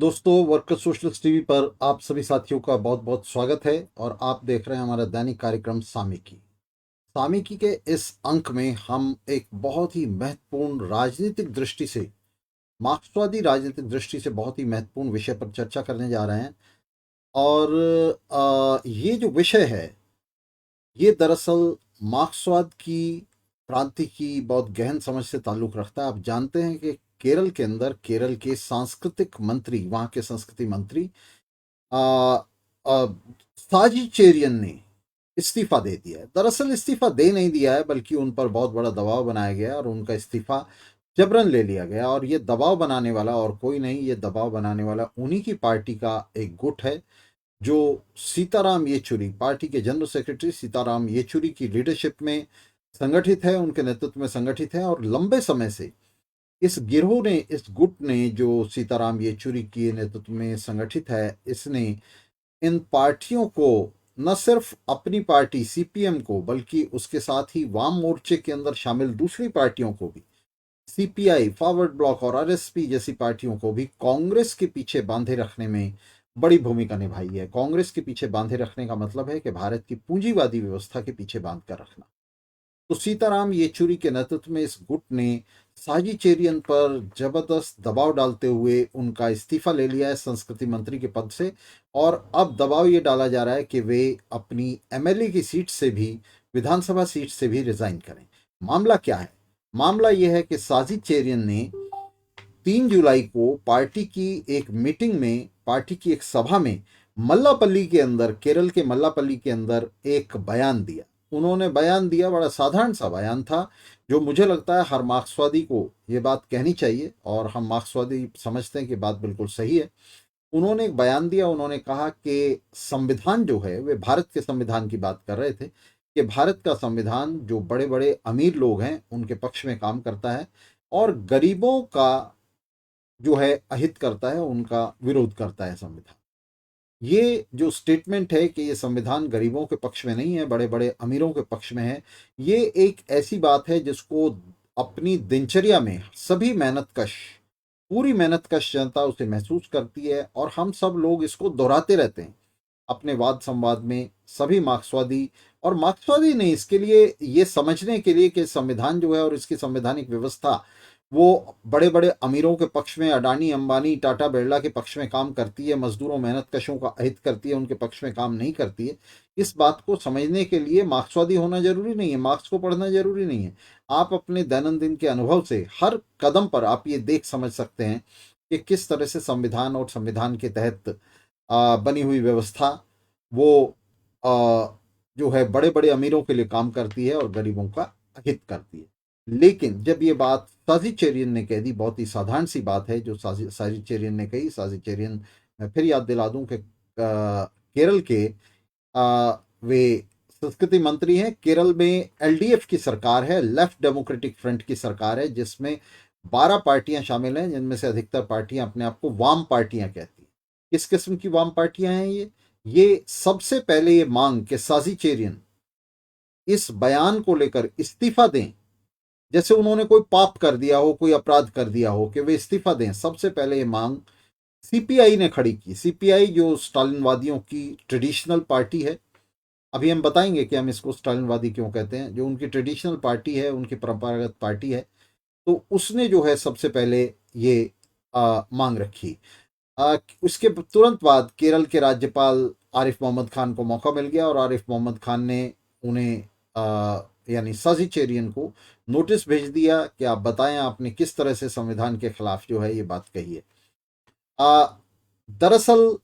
दोस्तों, worker socialist TV पर आप सभी साथियों का बहुत बहुत स्वागत है और आप देख रहे हैं हमारा दैनिक कार्यक्रम सामयिकी। सामयिकी के इस अंक में हम एक बहुत ही महत्वपूर्ण राजनीतिक दृष्टि से, मार्क्सवादी राजनीतिक दृष्टि से बहुत ही महत्वपूर्ण विषय पर चर्चा करने जा रहे हैं। और ये जो विषय है, ये दरअसल मार्क्सवाद की क्रांति की बहुत गहन समझ से ताल्लुक रखता है। आप जानते हैं कि केरल के अंदर केरल के सांस्कृतिक मंत्री, वहाँ के संस्कृति मंत्री आ, आ, साजी चेरियन ने इस्तीफा दे दिया है। दरअसल इस्तीफा दे नहीं दिया है, बल्कि उन पर बहुत बड़ा दबाव बनाया गया और उनका इस्तीफा जबरन ले लिया गया। और ये दबाव बनाने वाला और कोई नहीं, ये दबाव बनाने वाला उन्हीं की पार्टी का एक गुट है, जो सीताराम येचुरी, पार्टी के जनरल सेक्रेटरी सीताराम येचुरी की लीडरशिप में संगठित है, उनके नेतृत्व में संगठित है। और लंबे समय से इस गिरोह ने, इस गुट ने, जो सीताराम येचुरी के नेतृत्व में संगठित है, इसने इन पार्टियों को, न सिर्फ अपनी पार्टी सीपीएम को, बल्कि उसके साथ ही वाम मोर्चे के अंदर शामिल दूसरी पार्टियों को भी, सीपीआई, फॉरवर्ड ब्लॉक और आरएसपी जैसी पार्टियों को भी कांग्रेस के पीछे बांधे रखने में बड़ी भूमिका निभाई है। कांग्रेस के पीछे बांधे रखने का मतलब है कि भारत की पूंजीवादी व्यवस्था के पीछे बांध कर रखना। तो सीताराम येचुरी के नेतृत्व में इस गुट ने साजी चेरियन पर जबरदस्त दबाव डालते हुए उनका इस्तीफा ले लिया है संस्कृति मंत्री के पद से। और अब दबाव ये डाला जा रहा है कि वे अपनी एमएलए की सीट से भी, विधानसभा सीट से भी रिजाइन करें। मामला क्या है? मामला यह है कि साजी चेरियन ने 3 जुलाई को पार्टी की एक मीटिंग में, पार्टी की एक सभा में मल्लापल्ली के अंदर, केरल के मल्लापल्ली के अंदर एक बयान दिया। उन्होंने बयान दिया, बड़ा साधारण सा बयान था, जो मुझे लगता है हर मार्क्सवादी को ये बात कहनी चाहिए, और हम मार्क्सवादी समझते हैं कि बात बिल्कुल सही है। उन्होंने एक बयान दिया, उन्होंने कहा कि संविधान जो है, वे भारत के संविधान की बात कर रहे थे, कि भारत का संविधान जो बड़े बड़े अमीर लोग हैं उनके पक्ष में काम करता है, और गरीबों का जो है अहित करता है, उनका विरोध करता है संविधान। ये जो स्टेटमेंट है कि ये संविधान गरीबों के पक्ष में नहीं है, बड़े बड़े अमीरों के पक्ष में है, ये एक ऐसी बात है जिसको अपनी दिनचर्या में सभी मेहनतकश, पूरी मेहनतकश जनता उसे महसूस करती है, और हम सब लोग इसको दोहराते रहते हैं अपने वाद संवाद में। सभी मार्क्सवादी, और मार्क्सवादी नहीं, इसके लिए, ये समझने के लिए कि संविधान जो है और इसकी संवैधानिक व्यवस्था वो बड़े बड़े अमीरों के पक्ष में, अडानी, अंबानी, टाटा, बिरला के पक्ष में काम करती है, मजदूरों, मेहनतकशों का अहित करती है, उनके पक्ष में काम नहीं करती है। इस बात को समझने के लिए मार्क्सवादी होना जरूरी नहीं है, मार्क्स को पढ़ना जरूरी नहीं है। आप अपने दैनंदिन के अनुभव से हर कदम पर आप ये देख समझ सकते हैं कि किस तरह से संविधान और संविधान के तहत बनी हुई व्यवस्था, वो जो है बड़े बड़े अमीरों के लिए काम करती है और गरीबों का हित करती है। लेकिन जब ये बात साजी चेरियन ने कह दी, बहुत ही साधारण सी बात है जो साजी चेरियन ने कही। साजी चेरियन, मैं फिर याद दिला दूं कि केरल के वे संस्कृति मंत्री हैं। केरल में एलडीएफ की सरकार है, लेफ्ट डेमोक्रेटिक फ्रंट की सरकार है, जिसमें 12 पार्टियां शामिल हैं, जिनमें से अधिकतर पार्टियां अपने आप को वाम पार्टियां कहती हैं। किस किस्म की वाम पार्टियां हैं ये सबसे पहले ये मांग कि साजी चेरियन इस बयान को लेकर इस्तीफा दें, जैसे उन्होंने कोई पाप कर दिया हो, कोई अपराध कर दिया हो, कि वे इस्तीफा दें। सबसे पहले ये मांग सीपीआई ने खड़ी की। सीपीआई जो स्टालिनवादियों की ट्रेडिशनल पार्टी है, अभी हम बताएंगे कि हम इसको स्टालिनवादी क्यों कहते हैं, जो उनकी ट्रेडिशनल पार्टी है, उनकी परंपरागत पार्टी है, तो उसने जो है सबसे पहले ये मांग रखी। उसके तुरंत बाद केरल के राज्यपाल आरिफ मोहम्मद खान को मौका मिल गया, और आरिफ मोहम्मद खान ने उन्हें, यानी साजी चेरियन को नोटिस भेज दिया कि आप बताएं आपने किस तरह से संविधान के खिलाफ जो है ये बात कही है। दरअसल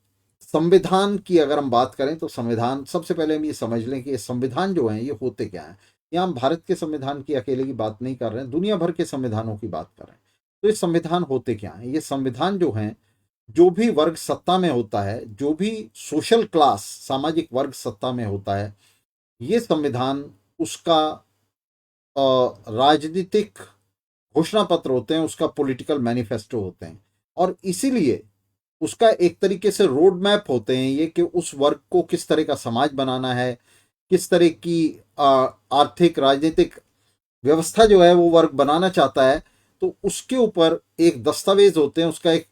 संविधान की अगर हम बात करें तो संविधान, सबसे पहले हम ये समझ लें कि ये संविधान जो हैं ये होते क्या हैं। यहाँ हम भारत के संविधान की अकेले की बात नहीं कर रहे हैं, दुनिया भर के संविधानों की बात कर रहे हैं। तो ये संविधान होते क्या हैं? ये संविधान जो हैं, जो भी वर्ग सत्ता में होता है, जो भी सोशल क्लास, सामाजिक वर्ग सत्ता में होता है, ये संविधान उसका राजनीतिक घोषणा पत्र होते हैं, उसका पॉलिटिकल मैनिफेस्टो होते हैं। और इसीलिए उसका एक तरीके से रोड मैप होते हैं ये, कि उस वर्ग को किस तरह का समाज बनाना है, किस तरह की आर्थिक राजनीतिक व्यवस्था जो है वो वर्ग बनाना चाहता है। तो उसके ऊपर एक दस्तावेज होते हैं, उसका एक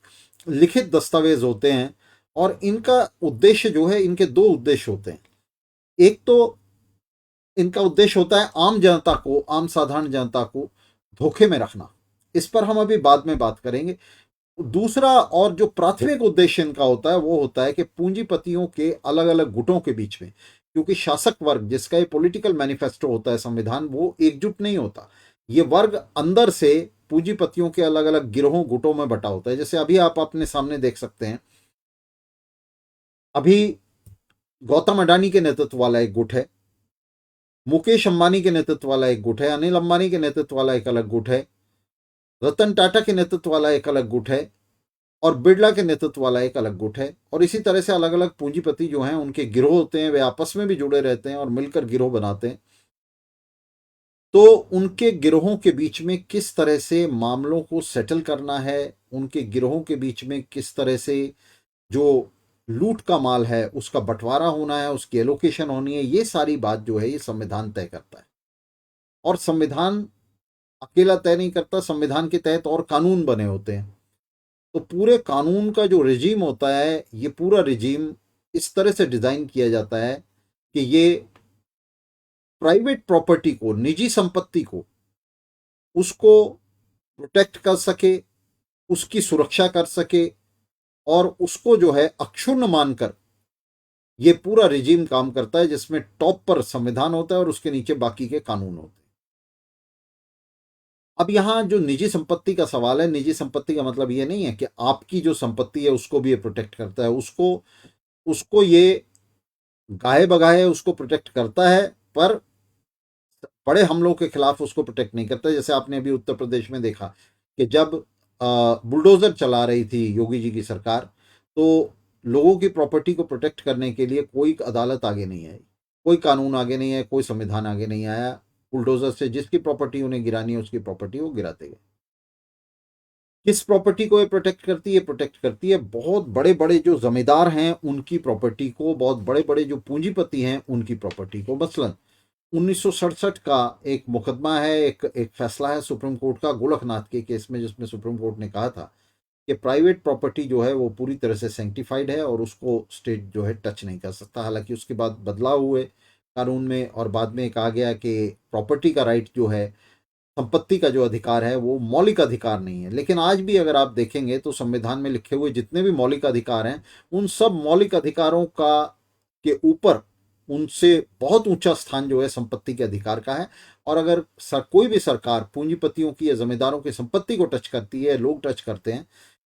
लिखित दस्तावेज होते हैं और इनका उद्देश्य जो है, इनके दो उद्देश्य होते हैं। एक तो इनका उद्देश्य होता है आम जनता को, आम साधारण जनता को धोखे में रखना। इस पर हम अभी बाद में बात करेंगे। दूसरा और जो प्राथमिक उद्देश्य इनका होता है वो होता है कि पूंजीपतियों के अलग अलग गुटों के बीच में, क्योंकि शासक वर्ग जिसका ये पॉलिटिकल मैनिफेस्टो होता है संविधान, वो एकजुट नहीं होता। ये वर्ग अंदर से पूंजीपतियों के अलग अलग गिरोहों गुटों में बटा होता है। जैसे अभी आप अपने सामने देख सकते हैं, अभी गौतम अडानी के नेतृत्व वाला एक गुट है, मुकेश अंबानी के नेतृत्व वाला एक गुट है, अनिल अंबानी के नेतृत्व वाला एक अलग गुट है, रतन टाटा के नेतृत्व वाला एक अलग गुट है, और बिरला के नेतृत्व वाला एक अलग गुट है। और इसी तरह से अलग अलग पूंजीपति जो हैं उनके गिरोह होते हैं, वे आपस में भी जुड़े रहते हैं और मिलकर गिरोह बनाते हैं। तो उनके गिरोहों के बीच में किस तरह से मामलों को सेटल करना है, उनके गिरोहों के बीच में किस तरह से जो लूट का माल है उसका बंटवारा होना है, उसकी एलोकेशन होनी है, ये सारी बात जो है ये संविधान तय करता है। और संविधान अकेला तय नहीं करता, संविधान के तहत और कानून बने होते हैं। तो पूरे कानून का जो रिजीम होता है, ये पूरा रिजीम इस तरह से डिजाइन किया जाता है कि ये प्राइवेट प्रॉपर्टी को, निजी संपत्ति को, उसको प्रोटेक्ट कर सके, उसकी सुरक्षा कर सके, और उसको जो है अक्षुण्ण मानकर ये पूरा रिजीम काम करता है, जिसमें टॉप पर संविधान होता है और उसके नीचे बाकी के कानून होते हैं। अब यहां जो निजी संपत्ति का सवाल है, निजी संपत्ति का मतलब ये नहीं है कि आपकी जो संपत्ति है उसको भी ये प्रोटेक्ट करता है, उसको उसको ये गाहे बगाहे उसको प्रोटेक्ट करता है, पर बड़े हमलों के खिलाफ उसको प्रोटेक्ट नहीं करता। जैसे आपने अभी उत्तर प्रदेश में देखा कि जब बुलडोजर चला रही थी योगी जी की सरकार, तो लोगों की प्रॉपर्टी को प्रोटेक्ट करने के लिए कोई अदालत आगे नहीं आई, कोई कानून आगे नहीं आया, कोई संविधान आगे नहीं आया। बुलडोजर से जिसकी प्रॉपर्टी उन्हें गिरानी है उसकी प्रॉपर्टी वो गिराते गए। किस प्रॉपर्टी को ये प्रोटेक्ट करती है? प्रोटेक्ट करती है बहुत बड़े बड़े जो जमींदार हैं उनकी प्रॉपर्टी को, बहुत बड़े बड़े जो पूंजीपति हैं उनकी प्रॉपर्टी को। मसलन 1967 का एक मुकदमा है, एक फैसला है सुप्रीम कोर्ट का गोलकनाथ के केस में, जिसमें सुप्रीम कोर्ट ने कहा था कि प्राइवेट प्रॉपर्टी जो है वो पूरी तरह से सेंटिफाइड है और उसको स्टेट जो है टच नहीं कर सकता। हालांकि उसके बाद बदलाव हुए कानून में और बाद में कहा गया कि प्रॉपर्टी का राइट जो है, संपत्ति का जो अधिकार है, वो मौलिक अधिकार नहीं है। लेकिन आज भी अगर आप देखेंगे तो संविधान में लिखे हुए जितने भी मौलिक अधिकार हैं, उन सब मौलिक अधिकारों का के ऊपर उनसे बहुत ऊंचा स्थान जो है संपत्ति के अधिकार का है। और अगर कोई भी सरकार पूंजीपतियों की या जमींदारों की संपत्ति को टच करती है, लोग टच करते हैं,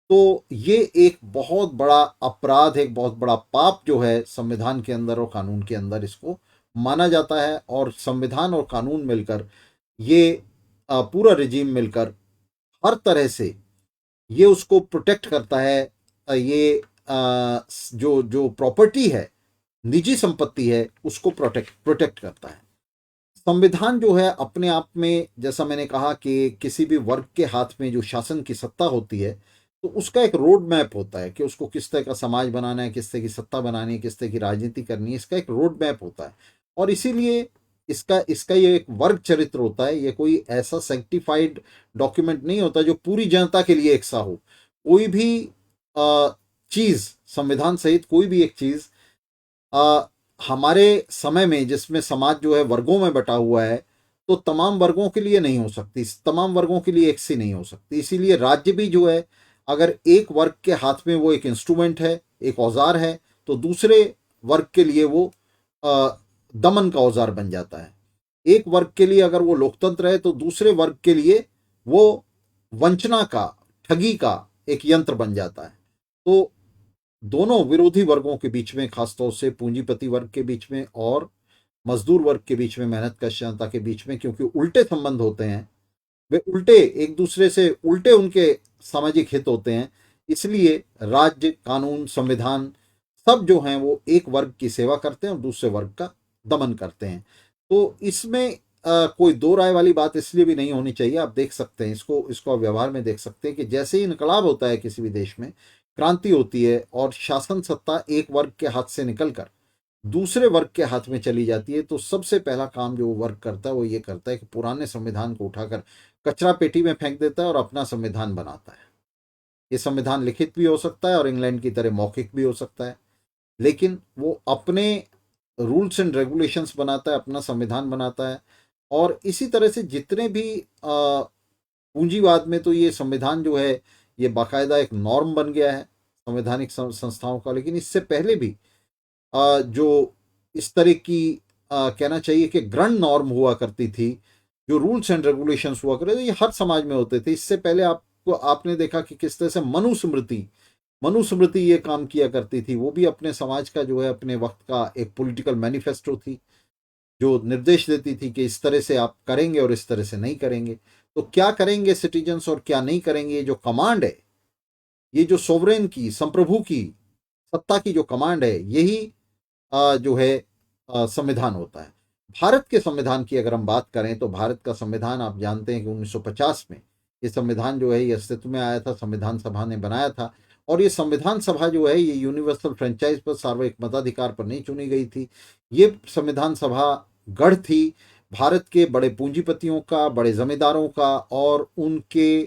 तो ये एक बहुत बड़ा अपराध, एक बहुत बड़ा पाप जो है संविधान के अंदर और कानून के अंदर इसको माना जाता है। और संविधान और कानून मिलकर, ये पूरा रिजीम मिलकर हर तरह से ये उसको प्रोटेक्ट करता है। ये जो जो प्रॉपर्टी है, निजी संपत्ति है, उसको प्रोटेक्ट करता है। संविधान जो है अपने आप में, जैसा मैंने कहा कि किसी भी वर्ग के हाथ में जो शासन की सत्ता होती है, तो उसका एक रोड मैप होता है कि उसको किस तरह का समाज बनाना है, किस तरह की सत्ता बनानी है, किस तरह की राजनीति करनी है, इसका एक रोड मैप होता है। और इसीलिए इसका इसका ये एक वर्ग चरित्र होता है। ये कोई ऐसा सेंटिफाइड डॉक्यूमेंट नहीं होता जो पूरी जनता के लिए एक सा हो। कोई भी चीज, संविधान सहित कोई भी एक चीज हमारे समय में, जिसमें समाज जो है वर्गों में बटा हुआ है, तो तमाम वर्गों के लिए नहीं हो सकती, तमाम वर्गों के लिए एक सी नहीं हो सकती। इसीलिए राज्य भी जो है, अगर एक वर्ग के हाथ में वो एक इंस्ट्रूमेंट है, एक औजार है, तो दूसरे वर्ग के लिए वो दमन का औजार बन जाता है। एक वर्ग के लिए अगर वो लोकतंत्र है, तो दूसरे वर्ग के लिए वो वंचना का, ठगी का एक यंत्र बन जाता है। तो दोनों विरोधी वर्गों के बीच में, खासतौर से पूंजीपति वर्ग के बीच में और मजदूर वर्ग के बीच में, मेहनत कश जनता के बीच में, क्योंकि उल्टे संबंध होते हैं, वे उल्टे एक दूसरे से, उल्टे उनके सामाजिक हित होते हैं, इसलिए राज्य, कानून, संविधान सब जो हैं वो एक वर्ग की सेवा करते हैं और दूसरे वर्ग का दमन करते हैं। तो इसमें कोई दो राय वाली बात इसलिए भी नहीं होनी चाहिए। आप देख सकते हैं इसको इसको आप व्यवहार में देख सकते हैं कि जैसे ही इनकलाब होता है किसी भी देश में, क्रांति होती है और शासन सत्ता एक वर्ग के हाथ से निकलकर दूसरे वर्ग के हाथ में चली जाती है, तो सबसे पहला काम जो वर्ग करता है वो ये करता है कि पुराने संविधान को उठाकर कचरा पेटी में फेंक देता है और अपना संविधान बनाता है। ये संविधान लिखित भी हो सकता है और इंग्लैंड की तरह मौखिक भी हो सकता है, लेकिन वो अपने रूल्स एंड रेगुलेशंस बनाता है, अपना संविधान बनाता है। और इसी तरह से जितने भी पूंजीवाद में तो ये संविधान जो है ये बाकायदा एक नॉर्म बन गया है संवैधानिक संस्थाओं का। लेकिन इससे पहले भी जो इस तरह की कहना चाहिए कि ग्रैंड नॉर्म हुआ करती थी, जो रूल्स एंड रेगुलेशंस हुआ करते थे, ये हर समाज में होते थे। इससे पहले आपको आपने देखा कि किस तरह से मनुस्मृति ये काम किया करती थी। वो भी अपने समाज का जो है अपने वक्त का एक पॉलिटिकल मैनिफेस्टो थी, जो निर्देश देती थी कि इस तरह से आप करेंगे और इस तरह से नहीं करेंगे। तो क्या करेंगे सिटीजन्स और क्या नहीं करेंगे, ये जो कमांड है, ये जो सोवरेन की, संप्रभु की सत्ता की जो कमांड है, यही जो है संविधान होता है। भारत के संविधान की अगर हम बात करें तो भारत का संविधान आप जानते हैं कि 1950 में ये संविधान जो है ये अस्तित्व में आया था, संविधान सभा ने बनाया था। और ये संविधान सभा जो है ये यूनिवर्सल फ्रेंचाइज पर, सार्वभौमिक मताधिकार पर नहीं चुनी गई थी। ये संविधान सभा गढ़ थी भारत के बड़े पूंजीपतियों का, बड़े जमींदारों का और उनके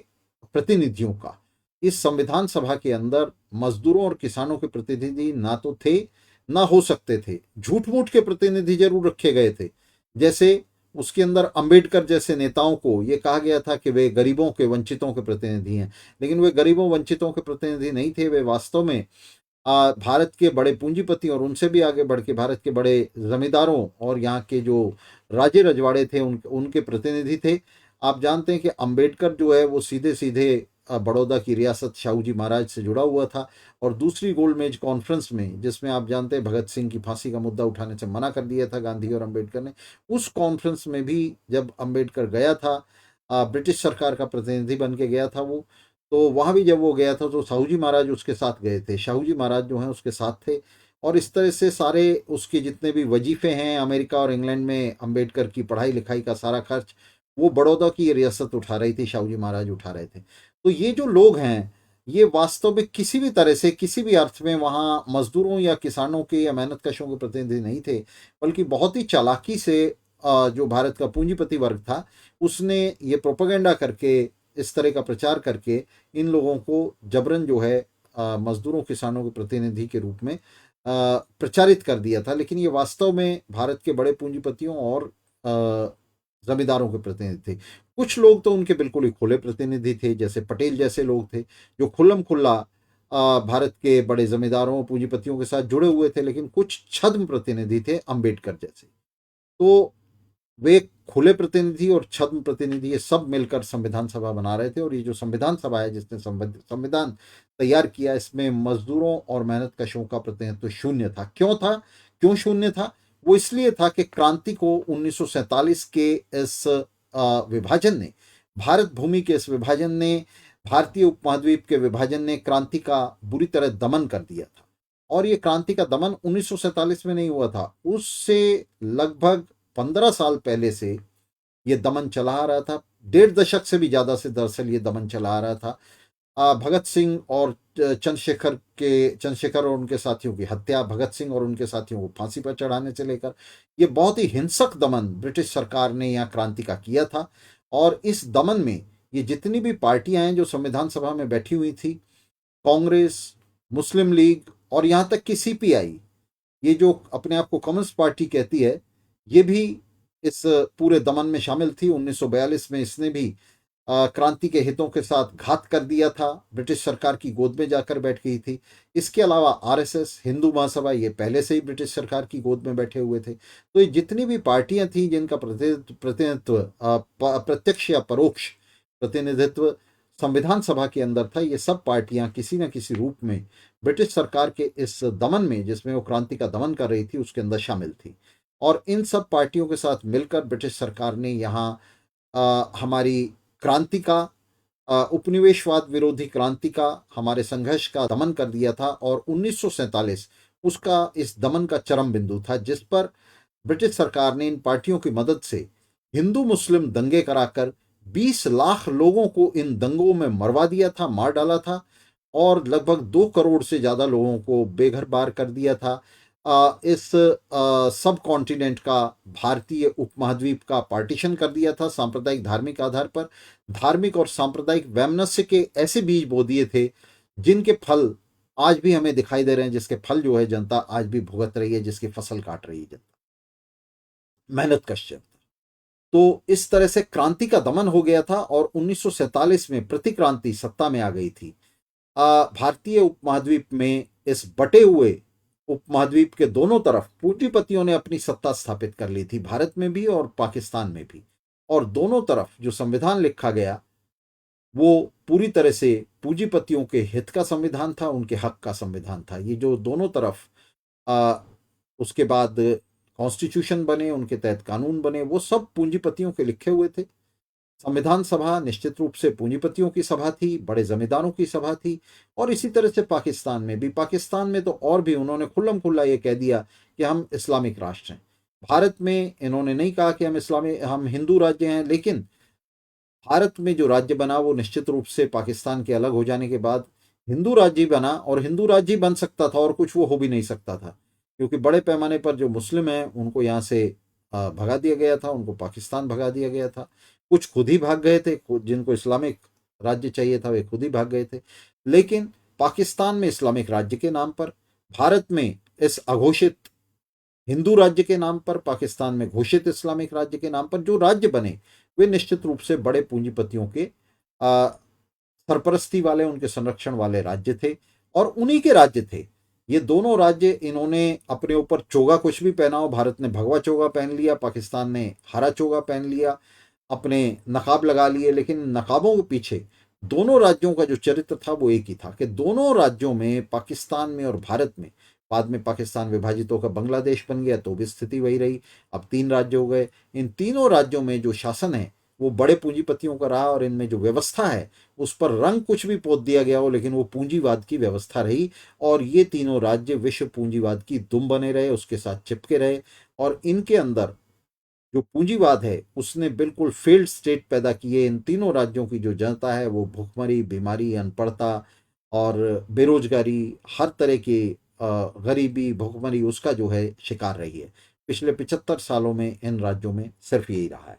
प्रतिनिधियों का। इस संविधान सभा के अंदर मजदूरों और किसानों के प्रतिनिधि ना तो थे ना हो सकते थे। झूठ मूठ के प्रतिनिधि जरूर रखे गए थे, जैसे उसके अंदर अंबेडकर जैसे नेताओं को ये कहा गया था कि वे गरीबों के, वंचितों के प्रतिनिधि हैं। लेकिन वे गरीबों वंचितों के प्रतिनिधि नहीं थे, वे वास्तव में भारत के बड़े पूंजीपति और उनसे भी आगे बढ़ के भारत के बड़े जमींदारों और यहाँ के जो राजे रजवाड़े थे उनके प्रतिनिधि थे। आप जानते हैं कि अंबेडकर जो है वो सीधे सीधे बड़ौदा की रियासत शाहू जी महाराज से जुड़ा हुआ था। और दूसरी गोलमेज कॉन्फ्रेंस में, जिसमें आप जानते हैं भगत सिंह की फांसी का मुद्दा उठाने से मना कर दिया था गांधी और अंबेडकर ने, उस कॉन्फ्रेंस में भी जब अंबेडकर गया था, ब्रिटिश सरकार का प्रतिनिधि बन के गया था वो, तो वहां भी जब वो गया था तो साहू जी महाराज उसके साथ गए थे, शाहू जी महाराज जो हैं उसके साथ थे। और इस तरह से सारे उसके जितने भी वजीफे हैं अमेरिका और इंग्लैंड में, अंबेडकर की पढ़ाई लिखाई का सारा खर्च वो बड़ौदा की रियासत उठा रही थी, शाहू जी महाराज उठा रहे थे। तो ये जो लोग हैं ये वास्तव में किसी भी तरह से, किसी भी अर्थ में वहाँ मजदूरों या किसानों के या मेहनत कशों के प्रतिनिधि नहीं थे, बल्कि बहुत ही चालाकी से जो भारत का पूंजीपति वर्ग था उसने ये प्रोपेगेंडा करके, इस तरह का प्रचार करके इन लोगों को जबरन जो है मजदूरों किसानों के प्रतिनिधि के रूप में प्रचारित कर दिया था। लेकिन ये वास्तव में भारत के बड़े पूंजीपतियों और जमींदारों के प्रतिनिधि थे। कुछ लोग तो उनके बिल्कुल ही खुले प्रतिनिधि थे, जैसे पटेल जैसे लोग थे जो खुल्लम खुल्ला भारत के बड़े जमींदारों पूंजीपतियों के साथ जुड़े हुए थे। लेकिन कुछ छद्म प्रतिनिधि थे अंबेडकर जैसे, तो वे खुले प्रतिनिधि और छद्म प्रतिनिधि ये सब मिलकर संविधान सभा बना रहे थे। और ये जो संविधान सभा है जिसने संविधान तैयार किया, इसमें मजदूरों और मेहनत कशों का प्रतिनिधित्व शून्य था। क्यों था, क्यों शून्य था? वो इसलिए था कि क्रांति को 1947 के इस विभाजन ने, भारत भूमि के इस विभाजन ने, भारतीय उपमहाद्वीप के विभाजन ने क्रांति का बुरी तरह दमन कर दिया था। और ये क्रांति का दमन 1947 में नहीं हुआ था, उससे लगभग 15 साल पहले से ये दमन चला आ रहा था। 1.5 दशक से भी ज्यादा से दरअसल ये दमन चला आ रहा था। भगत सिंह और चंद्रशेखर और उनके साथियों की हत्या, भगत सिंह और उनके साथियों को फांसी पर चढ़ाने से लेकर ये बहुत ही हिंसक दमन ब्रिटिश सरकार ने यहाँ क्रांति का किया था। और इस दमन में ये जितनी भी पार्टियां हैं जो संविधान सभा में बैठी हुई थी, कांग्रेस, मुस्लिम लीग और यहाँ तक कि सीपीआई, ये जो अपने आप को कम्युनिस्ट पार्टी कहती है, ये भी इस पूरे दमन में शामिल थी। 1942 में इसने भी क्रांति के हितों के साथ घात कर दिया था, ब्रिटिश सरकार की गोद में जाकर बैठ गई थी। इसके अलावा आरएसएस, हिंदू महासभा, ये पहले से ही ब्रिटिश सरकार की गोद में बैठे हुए थे। तो ये जितनी भी पार्टियां थी जिनका प्रतिनिधित्व प्रत्यक्ष या परोक्ष प्रतिनिधित्व संविधान सभा के अंदर था, ये सब पार्टियां किसी न किसी रूप में ब्रिटिश सरकार के इस दमन में, जिसमें वो क्रांति का दमन कर रही थी, उसके अंदर शामिल थी। और इन सब पार्टियों के साथ मिलकर ब्रिटिश सरकार ने यहाँ हमारी क्रांति का, उपनिवेशवाद विरोधी क्रांति का, हमारे संघर्ष का दमन कर दिया था। और 1947 उसका, इस दमन का चरम बिंदु था, जिस पर ब्रिटिश सरकार ने इन पार्टियों की मदद से हिंदू मुस्लिम दंगे कराकर 20 लाख लोगों को इन दंगों में मरवा दिया था, मार डाला था। और लगभग 2 करोड़ से ज्यादा लोगों को बेघर बार कर दिया था। इस सब कॉन्टिनेंट का, भारतीय उपमहाद्वीप का पार्टीशन कर दिया था सांप्रदायिक धार्मिक आधार पर। धार्मिक और सांप्रदायिक वैमनस्य के ऐसे बीज बो दिए थे जिनके फल आज भी हमें दिखाई दे रहे हैं, जिसके फल जो है जनता आज भी भुगत रही है, जिसकी फसल काट रही है जनता, मेहनत कश जनता। तो इस तरह से क्रांति का दमन हो गया था और 1947 में प्रतिक्रांति सत्ता में आ गई थी। भारतीय उपमहाद्वीप में इस बटे हुए उपमहाद्वीप के दोनों तरफ पूंजीपतियों ने अपनी सत्ता स्थापित कर ली थी, भारत में भी और पाकिस्तान में भी। और दोनों तरफ जो संविधान लिखा गया वो पूरी तरह से पूंजीपतियों के हित का संविधान था, उनके हक का संविधान था। ये जो दोनों तरफ आ, उसके बाद कॉन्स्टिट्यूशन बने, उनके तहत कानून बने, वो सब पूंजीपतियों के लिखे हुए थे। संविधान सभा निश्चित रूप से पूंजीपतियों की सभा थी, बड़े जमींदारों की सभा थी। और इसी तरह से पाकिस्तान में भी, पाकिस्तान में तो और भी उन्होंने खुल्लम खुल्ला ये कह दिया कि हम इस्लामिक राष्ट्र हैं। भारत में इन्होंने नहीं कहा कि हम हिंदू राज्य हैं, लेकिन भारत में जो राज्य बना वो निश्चित रूप से पाकिस्तान के अलग हो जाने के बाद हिंदू राज्य बना, और हिंदू राज्य बन सकता था और कुछ वो हो भी नहीं सकता था, क्योंकि बड़े पैमाने पर जो मुस्लिम हैं उनको यहाँ से भगा दिया गया था, उनको पाकिस्तान भगा दिया गया था। कुछ खुद ही भाग गए थे, जिनको इस्लामिक राज्य चाहिए था वे खुद ही भाग गए थे। लेकिन पाकिस्तान में इस्लामिक राज्य के नाम पर, भारत में इस अघोषित हिंदू राज्य के नाम पर, पाकिस्तान में घोषित इस्लामिक राज्य के नाम पर जो राज्य बने वे निश्चित रूप से बड़े पूंजीपतियों के सरपरस्ती वाले, उनके संरक्षण वाले राज्य थे और उन्हीं के राज्य थे ये दोनों राज्य। इन्होंने अपने ऊपर चोगा कुछ भी पहना हो, भारत ने भगवा चोगा पहन लिया, पाकिस्तान ने हरा चोगा पहन लिया, अपने नकाब लगा लिए, लेकिन नकाबों के पीछे दोनों राज्यों का जो चरित्र था वो एक ही था कि दोनों राज्यों में, पाकिस्तान में और भारत में, बाद में पाकिस्तान विभाजित होकर बांग्लादेश बन गया तो भी स्थिति वही रही, अब 3 राज्य हो गए। इन तीनों राज्यों में जो शासन है वो बड़े पूंजीपतियों का रहा, और इनमें जो व्यवस्था है उस पर रंग कुछ भी पोत दिया गया हो, लेकिन वो पूंजीवाद की व्यवस्था रही। और ये तीनों राज्य विश्व पूंजीवाद की दुम बने रहे, उसके साथ चिपके रहे। और इनके अंदर जो पूंजीवाद है उसने बिल्कुल फेल्ड स्टेट पैदा किए। इन तीनों राज्यों की जो जनता है वो भुखमरी, बीमारी, अनपढ़ता और बेरोजगारी, हर तरह की गरीबी, भुखमरी, उसका जो है शिकार रही है। पिछले 75 सालों में इन राज्यों में सिर्फ यही रहा है।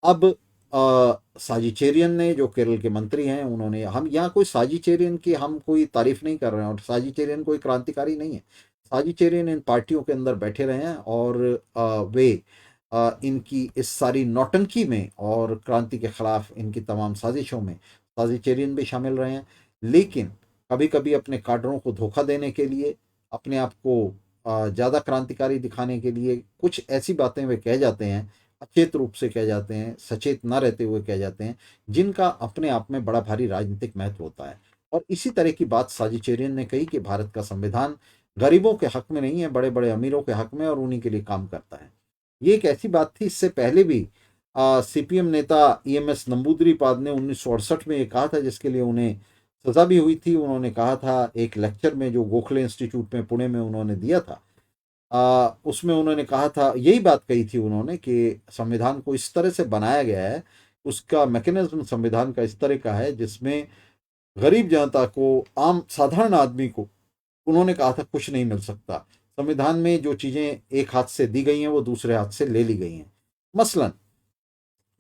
अब साजी चेरियन ने, जो केरल के मंत्री हैं, उन्होंने, हम यहाँ कोई साजी चेरियन की हम कोई तारीफ नहीं कर रहे हैं, और साजी चेरियन कोई क्रांतिकारी नहीं है। साजी चेरियन इन पार्टियों के अंदर बैठे रहे हैं और वे इनकी इस सारी नौटंकी में और क्रांति के खिलाफ इनकी तमाम साजिशों में साजी चेरियन भी शामिल रहे हैं। लेकिन कभी कभी अपने काडरों को धोखा देने के लिए, अपने आप को ज़्यादा क्रांतिकारी दिखाने के लिए कुछ ऐसी बातें वे कह जाते हैं, अचेत रूप से कह जाते हैं, सचेत न रहते हुए कह जाते हैं, जिनका अपने आप में बड़ा भारी राजनीतिक महत्व होता है। और इसी तरह की बात साजी चेरियन ने कही कि भारत का संविधान गरीबों के हक में नहीं है, बड़े बड़े अमीरों के हक में, और उन्हीं के लिए काम करता है। ये एक ऐसी बात थी, इससे पहले भी सीपीएम नेता ईएमएस नंबूदरीपाद ने 1968 में ये कहा था, जिसके लिए उन्हें सजा भी हुई थी। उन्होंने कहा था एक लेक्चर में जो गोखले इंस्टीट्यूट में पुणे में उन्होंने दिया था, उसमें उन्होंने कहा था, यही बात कही थी उन्होंने, कि संविधान को इस तरह से बनाया गया है, उसका मैकेनिज्म संविधान का इस तरह का है जिसमें गरीब जनता को, आम साधारण आदमी को, उन्होंने कहा था कुछ नहीं मिल सकता। संविधान में जो चीजें एक हाथ से दी गई हैं वो दूसरे हाथ से ले ली गई हैं। मसलन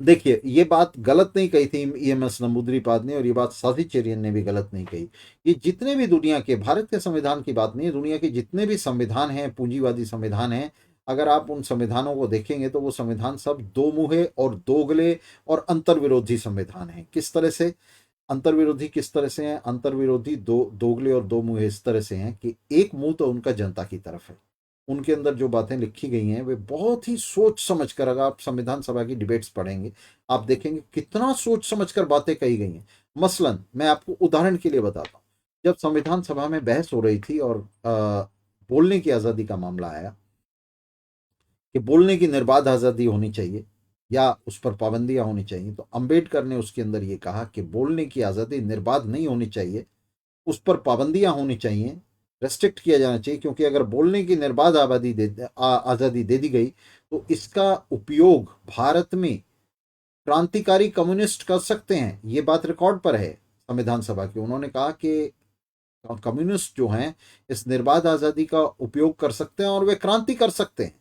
देखिए, ये बात गलत नहीं कही थी ईएमएस नंबूदरीपाद ने, और ये बात साथी चेरियन ने भी गलत नहीं कही। ये जितने भी दुनिया के, भारत के संविधान की बात नहीं है, दुनिया के जितने भी संविधान हैं, पूंजीवादी संविधान हैं, अगर आप उन संविधानों को देखेंगे तो वो संविधान सब दो मुहे और दोगले और अंतर्विरोधी संविधान हैं। किस तरह से अंतर्विरोधी, किस तरह से हैं अंतर्विरोधी, दोगले और दो मुंहे इस तरह से हैं कि एक मुंह तो उनका जनता की तरफ है। उनके अंदर जो बातें लिखी गई हैं वे बहुत ही सोच समझ कर, अगर आप संविधान सभा की डिबेट्स पढ़ेंगे आप देखेंगे कितना सोच समझ कर बातें कही गई हैं। मसलन मैं आपको उदाहरण के लिए बताता हूँ, जब संविधान सभा में बहस हो रही थी और बोलने की आज़ादी का मामला आया कि बोलने की निर्बाध आज़ादी होनी चाहिए या उस पर पाबंदियां होनी चाहिए, तो अंबेडकर ने उसके अंदर ये कहा कि बोलने की आज़ादी निर्बाध नहीं होनी चाहिए, उस पर पाबंदियां होनी चाहिए, रेस्ट्रिक्ट किया जाना चाहिए, क्योंकि अगर बोलने की निर्बाध आज़ादी दे दी गई तो इसका उपयोग भारत में क्रांतिकारी कम्युनिस्ट कर सकते हैं। ये बात रिकॉर्ड पर है संविधान सभा की। उन्होंने कहा कि कम्युनिस्ट जो हैं इस निर्बाध आज़ादी का उपयोग कर सकते हैं और वे क्रांति कर सकते हैं।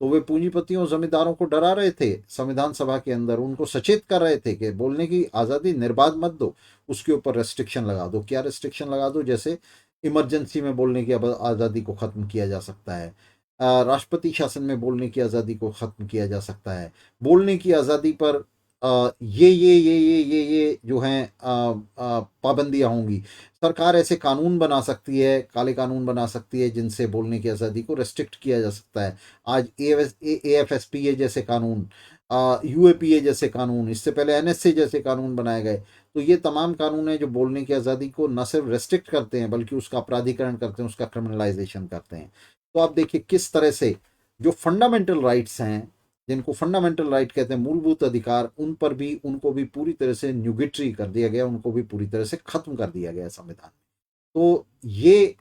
तो वे पूंजीपतियों जमींदारों को डरा रहे थे, संविधान सभा के अंदर उनको सचेत कर रहे थे कि बोलने की आज़ादी निर्बाध मत दो, उसके ऊपर रेस्ट्रिक्शन लगा दो। क्या रेस्ट्रिक्शन लगा दो? जैसे इमरजेंसी में बोलने की आज़ादी को ख़त्म किया जा सकता है, राष्ट्रपति शासन में बोलने की आज़ादी को ख़त्म किया जा सकता है, बोलने की आज़ादी पर ये जो हैं पाबंदियां होंगी। सरकार ऐसे कानून बना सकती है, काले कानून बना सकती है जिनसे बोलने की आज़ादी को रेस्ट्रिक्ट किया जा सकता है। आज AFSPA जैसे कानून, UAPA जैसे कानून, इससे पहले NSA जैसे कानून बनाए गए। तो ये तमाम कानून हैं जो बोलने की आज़ादी को न सिर्फ रेस्ट्रिक्ट करते हैं बल्कि उसका अपराधीकरण करते हैं, उसका क्रिमिनलाइजेशन करते हैं। तो आप देखिए किस तरह से जो फंडामेंटल राइट्स हैं, जिनको फंडामेंटल राइट कहते हैं, मूलभूत अधिकार, उन पर भी उनको भी पूरी तरह से न्यूगिटरी कर दिया गया, उनको भी पूरी तरह से खत्म कर दिया गया संविधान में। तो ये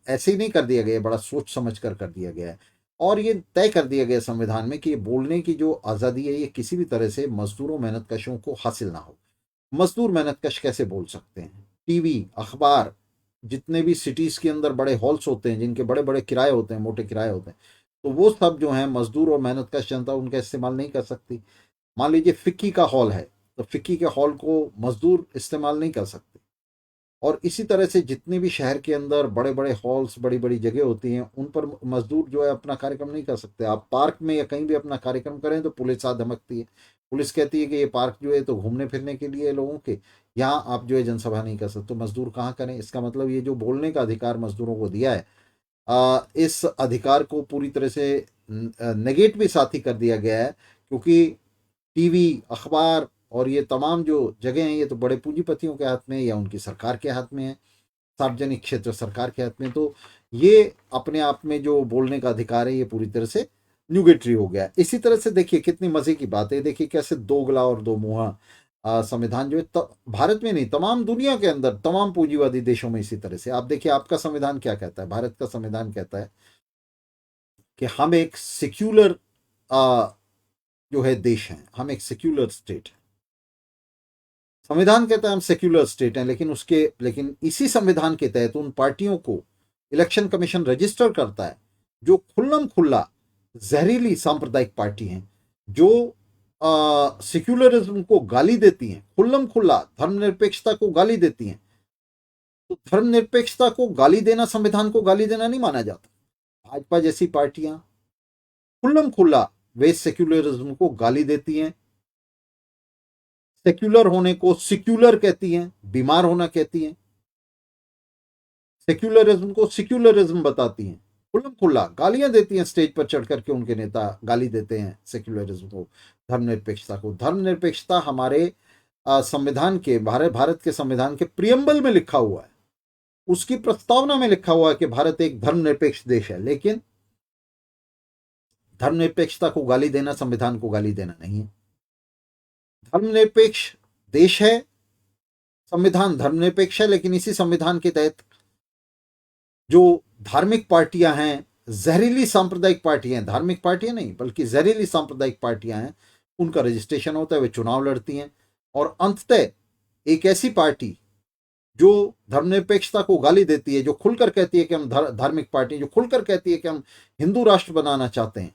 ऐसे ही नहीं कर दिया गया, बड़ा सोच समझ कर दिया गया है। और ये तय कर दिया गया संविधान में कि ये बोलने की जो आज़ादी है ये किसी भी तरह से मजदूरों मेहनतकशों को हासिल ना हो। मजदूर मेहनतकश कैसे बोल सकते हैं? टीवी, अखबार, जितने भी सिटीज़ के अंदर बड़े हॉल्स होते हैं जिनके बड़े बड़े किराए होते हैं, मोटे किराए होते हैं, तो वो सब जो है मजदूर और मेहनतकश जनता उनका इस्तेमाल नहीं कर सकती। मान लीजिए फिक्की का हॉल है, तो फिक्की के हॉल को मजदूर इस्तेमाल नहीं कर सकते। और इसी तरह से जितने भी शहर के अंदर बड़े बड़े हॉल्स, बड़ी बड़ी जगह होती हैं, उन पर मजदूर जो है अपना कार्यक्रम नहीं कर सकते। आप पार्क में या कहीं भी अपना कार्यक्रम करें तो पुलिस आ धमकती है, पुलिस कहती है कि ये पार्क जो है तो घूमने फिरने के लिए लोगों के, यहाँ आप जो है जनसभा नहीं कर सकते। तो मजदूर कहाँ करें? इसका मतलब ये जो बोलने का अधिकार मजदूरों को दिया है, इस अधिकार को पूरी तरह से नेगेट भी साथ ही कर दिया गया है, क्योंकि टीवी, अखबार और ये तमाम जो जगह हैं ये तो बड़े पूंजीपतियों के हाथ में है या उनकी सरकार के हाथ में है, सार्वजनिक क्षेत्र सरकार के हाथ में। तो ये अपने आप में जो बोलने का अधिकार है ये पूरी तरह से न्यूगेटरी हो गया। इसी तरह से देखिए कितनी मजे की बात है, देखिए कैसे दोगला और दो मुहा संविधान जो है भारत में नहीं तमाम दुनिया के अंदर तमाम पूंजीवादी देशों में इसी तरह से। आप देखिए आपका संविधान क्या कहता है, भारत का संविधान कहता है कि हम एक सेक्युलर जो है देश हैं, हम एक सेक्युलर स्टेट है। संविधान कहता है हम सेक्युलर स्टेट हैं, लेकिन इसी संविधान के तहत उन पार्टियों को इलेक्शन कमीशन रजिस्टर करता है जो खुल्लम खुल्ला जहरीली सांप्रदायिक पार्टी हैं, जो सेक्युलरिज्म को गाली देती हैं, खुल्लम खुल्ला धर्मनिरपेक्षता को गाली देती हैं। तो धर्मनिरपेक्षता को गाली देना संविधान को गाली देना नहीं माना जाता। भाजपा जैसी पार्टियां खुल्लम खुल्ला वे सेक्युलरिज्म को गाली देती हैं, सेक्युलर होने को सिक्युलर कहती हैं, बीमार होना कहती हैं, सेक्युलरिज्म को सिक्युलरिज्म बताती हैं, खुल्लम खुल्ला गालियां देती हैं, स्टेज पर चढ़ करके उनके नेता गाली देते हैं सेक्युलरिज्म को, धर्मनिरपेक्षता को। धर्मनिरपेक्षता हमारे संविधान के, भारत के संविधान के प्रियम्बल में लिखा हुआ है, उसकी प्रस्तावना में लिखा हुआ है कि भारत एक धर्मनिरपेक्ष देश है। लेकिन धर्मनिरपेक्षता को गाली देना संविधान को गाली देना नहीं है। धर्मनिरपेक्ष देश है, संविधान धर्मनिरपेक्ष है, लेकिन इसी संविधान के तहत जो धार्मिक पार्टियां हैं, जहरीली सांप्रदायिक पार्टियां, धार्मिक पार्टियां नहीं बल्कि जहरीली सांप्रदायिक पार्टियां हैं, उनका रजिस्ट्रेशन होता है, वे चुनाव लड़ती हैं। और अंततः एक ऐसी पार्टी जो धर्मनिरपेक्षता को गाली देती है, जो खुलकर कहती है कि हम धार्मिक पार्टी, जो खुलकर कहती है कि हम हिंदू राष्ट्र बनाना चाहते हैं,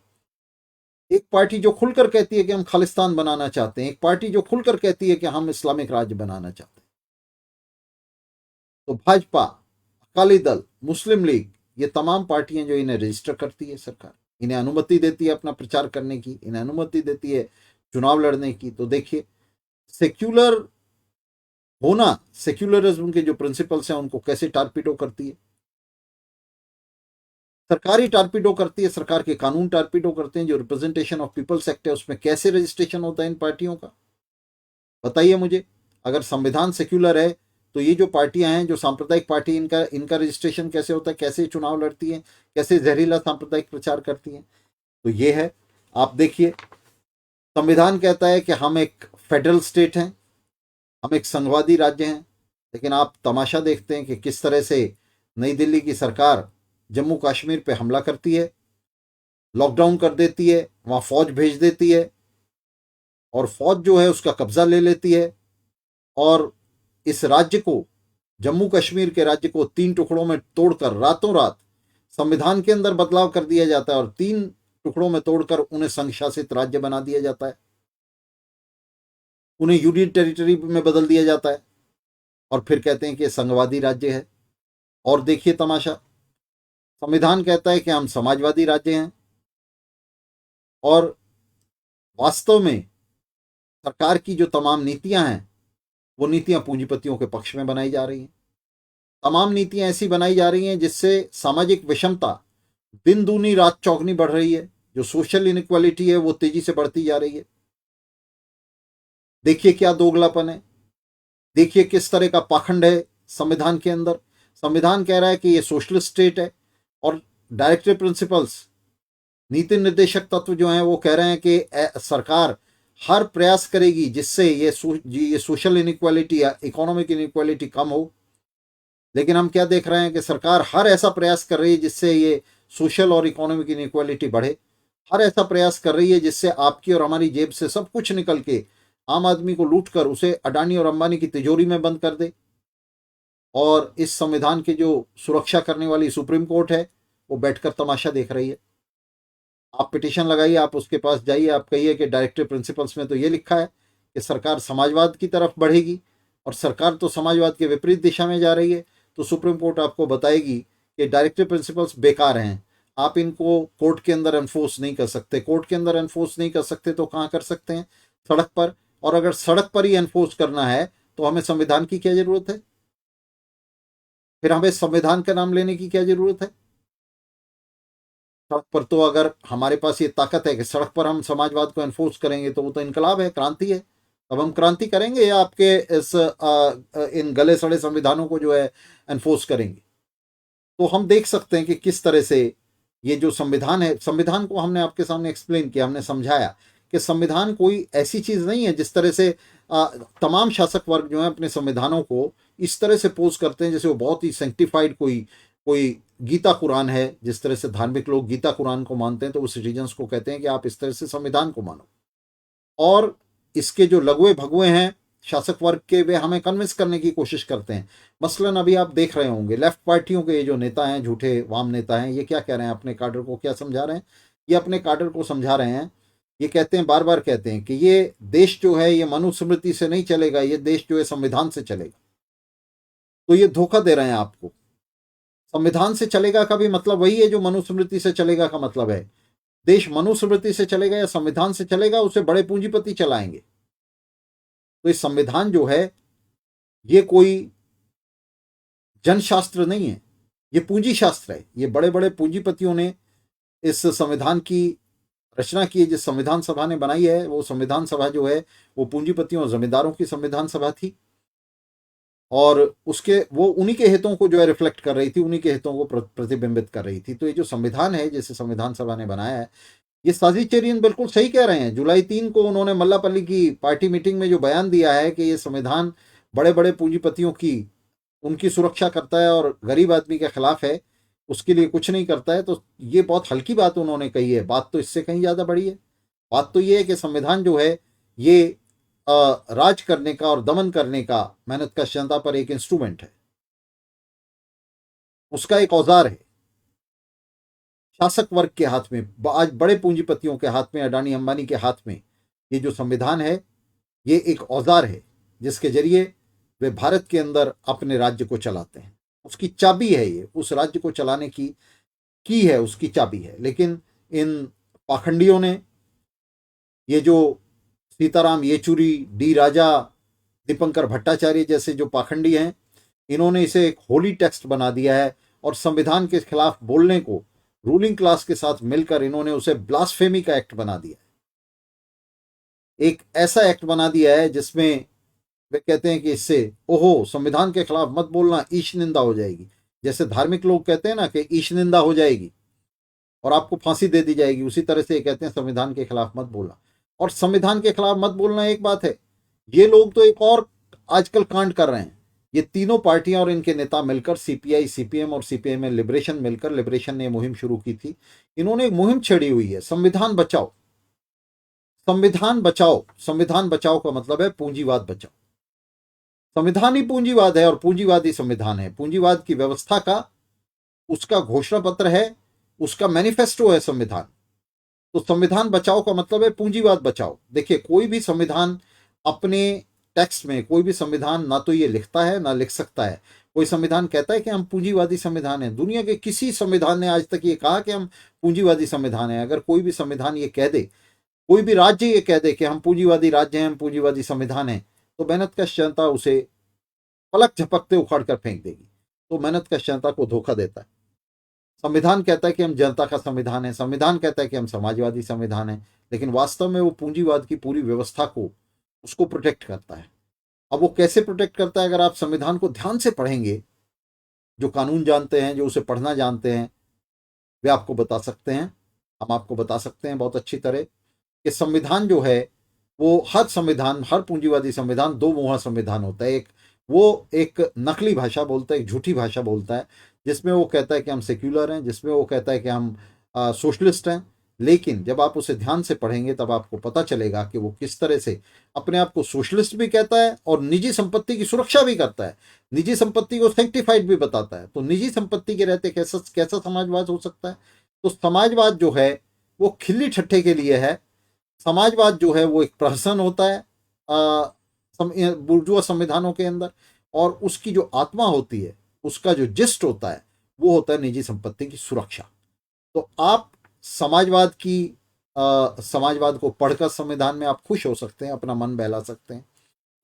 एक पार्टी जो खुलकर कहती है कि हम खालिस्तान बनाना चाहते हैं, एक पार्टी जो खुलकर कहती है कि हम इस्लामिक राज्य बनाना चाहते हैं। तो भाजपा, अकाली दल, मुस्लिम लीग, ये तमाम पार्टियां जो इन्हें रजिस्टर करती है सरकार, इन्हें अनुमति देती है अपना प्रचार करने की, इन्हें अनुमति देती है चुनाव लड़ने की। तो देखिए सेक्युलर होना, सेक्युलरिज्म के जो प्रिंसिपल्स हैं उनको कैसे टारपीडो करती है। सरकारी टारपीडो करती है, सरकार के कानून टारपीडो करते हैं। जो रिप्रेजेंटेशन ऑफ पीपल्स एक्ट है उसमें कैसे रजिस्ट्रेशन होता है इन पार्टियों का, बताइए मुझे। अगर संविधान सेक्युलर है तो ये जो पार्टियां हैं, जो सांप्रदायिक पार्टी, इनका रजिस्ट्रेशन कैसे होता है, कैसे चुनाव लड़ती हैं, कैसे जहरीला सांप्रदायिक प्रचार करती हैं। तो ये है, आप देखिए संविधान कहता है कि हम एक फेडरल स्टेट हैं, हम एक संघवादी राज्य हैं, लेकिन आप तमाशा देखते हैं कि किस तरह से नई दिल्ली की सरकार जम्मू कश्मीर पे हमला करती है, लॉकडाउन कर देती है, वहां फौज भेज देती है और फौज जो है उसका कब्जा ले लेती है और इस राज्य को, जम्मू कश्मीर के राज्य को 3 टुकड़ों में तोड़कर रातों रात संविधान के अंदर बदलाव कर दिया जाता है और 3 टुकड़ों में तोड़कर उन्हें संघ शासित राज्य बना दिया जाता है, उन्हें यूनियन टेरिटरी में बदल दिया जाता है और फिर कहते हैं कि ये संघवादी राज्य है। और देखिए तमाशा, संविधान कहता है कि हम समाजवादी राज्य हैं और वास्तव में सरकार की जो तमाम नीतियां हैं वो नीतियां पूंजीपतियों के पक्ष में बनाई जा रही हैं। तमाम नीतियां ऐसी बनाई जा रही हैं जिससे सामाजिक विषमता दिन दूनी रात चौगनी बढ़ रही है। जो सोशल इनइक्वालिटी है वो तेजी से बढ़ती जा रही है। देखिए क्या दोगलापन है, देखिए किस तरह का पाखंड है संविधान के अंदर। संविधान कह रहा है कि ये सोशलिस्ट स्टेट है और डायरेक्टिव प्रिंसिपल्स, नीति निर्देशक तत्व जो हैं वो कह रहे हैं कि सरकार हर प्रयास करेगी जिससे ये सोशल इनइक्वालिटी या इकोनॉमिक इनइक्वालिटी कम हो। लेकिन हम क्या देख रहे हैं कि सरकार हर ऐसा प्रयास कर रही है जिससे ये सोशल और इकोनॉमिक इनइक्वालिटी बढ़े। हर ऐसा प्रयास कर रही है जिससे आपकी और हमारी जेब से सब कुछ निकल के आम आदमी को लूट कर उसे अडानी और अंबानी की तिजोरी में बंद कर दे। और इस संविधान की जो सुरक्षा करने वाली सुप्रीम कोर्ट है वो बैठकर तमाशा देख रही है। आप पिटीशन लगाइए, आप उसके पास जाइए, आप कहिए कि डायरेक्टिव प्रिंसिपल्स में तो ये लिखा है कि सरकार समाजवाद की तरफ बढ़ेगी और सरकार तो समाजवाद के विपरीत दिशा में जा रही है। तो सुप्रीम कोर्ट आपको बताएगी कि डायरेक्टिव प्रिंसिपल्स बेकार हैं, आप इनको कोर्ट के अंदर एनफोर्स नहीं कर सकते। कोर्ट के अंदर एनफोर्स नहीं कर सकते तो कहाँ कर सकते हैं? सड़क पर। और अगर सड़क पर ही एनफोर्स करना है तो हमें संविधान की क्या जरूरत है? फिर हमें संविधान का नाम लेने की क्या जरूरत है? सड़क पर तो अगर हमारे पास ये ताकत है कि सड़क पर हम समाजवाद को एनफोर्स करेंगे तो वो तो इनकलाब है, क्रांति है। अब हम क्रांति करेंगे या आपके इस इन गले सड़े संविधानों को जो है एनफोर्स करेंगे? तो हम देख सकते हैं कि किस तरह से ये जो संविधान है, संविधान को हमने आपके सामने एक्सप्लेन किया, हमने समझाया कि संविधान कोई ऐसी चीज नहीं है जिस तरह से तमाम शासक वर्ग जो है अपने संविधानों को इस तरह से पोज करते हैं जैसे वो बहुत ही सेंटिफाइड कोई कोई गीता कुरान है। जिस तरह से धार्मिक लोग गीता कुरान को मानते हैं तो वो सिटीजन्स को कहते हैं कि आप इस तरह से संविधान को मानो। और इसके जो लघुए भगुए हैं शासक वर्ग के, वे हमें कन्विंस करने की कोशिश करते हैं। मसलन अभी आप देख रहे होंगे लेफ्ट पार्टियों के ये जो नेता हैं, झूठे वाम नेता हैं, ये क्या कह रहे हैं? अपने काडर को क्या समझा रहे हैं? ये अपने काडर को समझा रहे हैं, ये कहते हैं, बार बार कहते हैं कि ये देश जो है ये मनुस्मृति से नहीं चलेगा, ये देश जो है संविधान से चलेगा। तो ये धोखा दे रहे हैं आपको। संविधान से चलेगा का भी मतलब वही है जो मनुस्मृति से चलेगा का मतलब है। देश मनुस्मृति से चलेगा या संविधान से चलेगा, उसे बड़े पूंजीपति चलाएंगे। तो इस संविधान जो है ये कोई जनशास्त्र नहीं है, ये पूंजी शास्त्र है। ये बड़े बड़े पूंजीपतियों ने इस संविधान की रचना की है। जिस संविधान सभा ने बनाई है वो संविधान सभा जो है वो पूंजीपतियों और जमींदारों की संविधान सभा थी और उसके वो उन्हीं के हितों को जो है रिफ्लेक्ट कर रही थी, उन्हीं के हितों को प्रतिबिंबित कर रही थी। तो ये जो संविधान है जिसे संविधान सभा ने बनाया है, ये साजिद चेरियन बिल्कुल सही कह रहे हैं। जुलाई 3 को उन्होंने मल्लापल्ली की पार्टी मीटिंग में जो बयान दिया है कि ये संविधान बड़े बड़े पूंजीपतियों की उनकी सुरक्षा करता है और गरीब आदमी के खिलाफ है, उसके लिए कुछ नहीं करता है, तो ये बहुत हल्की बात उन्होंने कही है। बात तो इससे कहीं ज्यादा बड़ी है। बात तो ये है कि संविधान जो है ये राज करने का और दमन करने का, मेहनत का जनता पर एक इंस्ट्रूमेंट है, उसका एक औजार है। शासक वर्ग के हाथ में, आज बड़े पूंजीपतियों के हाथ में, अडानी अंबानी के हाथ में ये जो संविधान है ये एक औजार है जिसके जरिए वे भारत के अंदर अपने राज्य को चलाते हैं। उसकी चाबी है, ये उस राज्य को चलाने की है, उसकी चाबी है। लेकिन इन पाखंडियों ने, ये जो सीताराम येचुरी, डी राजा, दीपंकर भट्टाचार्य जैसे जो पाखंडी हैं, इन्होंने इसे एक होली टेक्स्ट बना दिया है और संविधान के खिलाफ बोलने को रूलिंग क्लास के साथ मिलकर इन्होंने उसे ब्लास्फेमी का एक्ट बना दिया है। एक ऐसा एक्ट बना दिया है जिसमें वे कहते हैं कि इससे ओहो संविधान के खिलाफ मत बोलना, ईश निंदा हो जाएगी। जैसे धार्मिक लोग कहते हैं ना कि ईश निंदा हो जाएगी और आपको फांसी दे दी जाएगी, उसी तरह से ये कहते हैं संविधान के खिलाफ मत बोलना। और संविधान के खिलाफ मत बोलना एक बात है, ये लोग तो एक और आजकल कांड कर रहे हैं। ये तीनों पार्टियां और इनके नेता मिलकर, सीपीआई, सीपीएम और सीपीएम में लिबरेशन मिलकर, लिबरेशन ने मुहिम शुरू की थी। इन्होंने एक मुहिम छेड़ी हुई है, संविधान बचाओ, संविधान बचाओ। संविधान बचाओ का मतलब है पूंजीवाद बचाओ। संविधान ही पूंजीवाद है और पूंजीवाद ही संविधान है। पूंजीवाद की व्यवस्था का उसका घोषणा पत्र है, उसका मैनिफेस्टो है संविधान। तो संविधान बचाओ का मतलब है पूंजीवाद बचाओ। देखिए, कोई भी संविधान अपने टेक्स्ट में, कोई भी संविधान ना तो ये लिखता है ना लिख सकता है कोई संविधान कहता है कि हम पूंजीवादी संविधान है। दुनिया के किसी संविधान ने आज तक ये कहा कि हम पूंजीवादी संविधान है। अगर कोई भी संविधान ये कह दे, कोई भी राज्य ये कह दे कि हम पूंजीवादी राज्य हैं, हम पूंजीवादी संविधान है, तो मेहनत कश जनता उसे पलक झपकते उखाड़ कर फेंक देगी। तो मेहनत कश जनता को धोखा देता है। संविधान कहता है कि हम जनता का संविधान है, संविधान कहता है कि हम समाजवादी संविधान है, लेकिन वास्तव में वो पूंजीवाद की पूरी व्यवस्था को, उसको प्रोटेक्ट करता है। अब वो कैसे प्रोटेक्ट करता है? अगर आप संविधान को ध्यान से पढ़ेंगे, जो कानून जानते हैं, जो उसे पढ़ना जानते हैं, वे आपको बता सकते हैं, हम आपको बता सकते हैं बहुत अच्छी तरह कि संविधान जो है वो, हर संविधान, हर पूंजीवादी संविधान दो मुहा संविधान होता है। एक वो एक नकली भाषा बोलता है, एक झूठी भाषा बोलता है, जिसमें वो कहता है कि हम सेक्युलर हैं, जिसमें वो कहता है कि हम सोशलिस्ट हैं। लेकिन जब आप उसे ध्यान से पढ़ेंगे तब आपको पता चलेगा कि वो किस तरह से अपने आप को सोशलिस्ट भी कहता है और निजी संपत्ति की सुरक्षा भी करता है, निजी संपत्ति को सेंक्टिफाइड भी बताता है। तो निजी संपत्ति के रहते कैसा कैसा समाजवाद हो सकता है? तो समाजवाद जो है वो खिल्ली ठट्ठे के लिए है। समाजवाद जो है वो एक प्रहसन होता है बुर्जुआ संविधानों के अंदर, और उसकी जो आत्मा होती है, उसका जो जिस्ट होता है, वो होता है निजी संपत्ति की सुरक्षा। तो आप समाजवाद को पढ़कर संविधान में आप खुश हो सकते हैं, अपना मन बहला सकते हैं।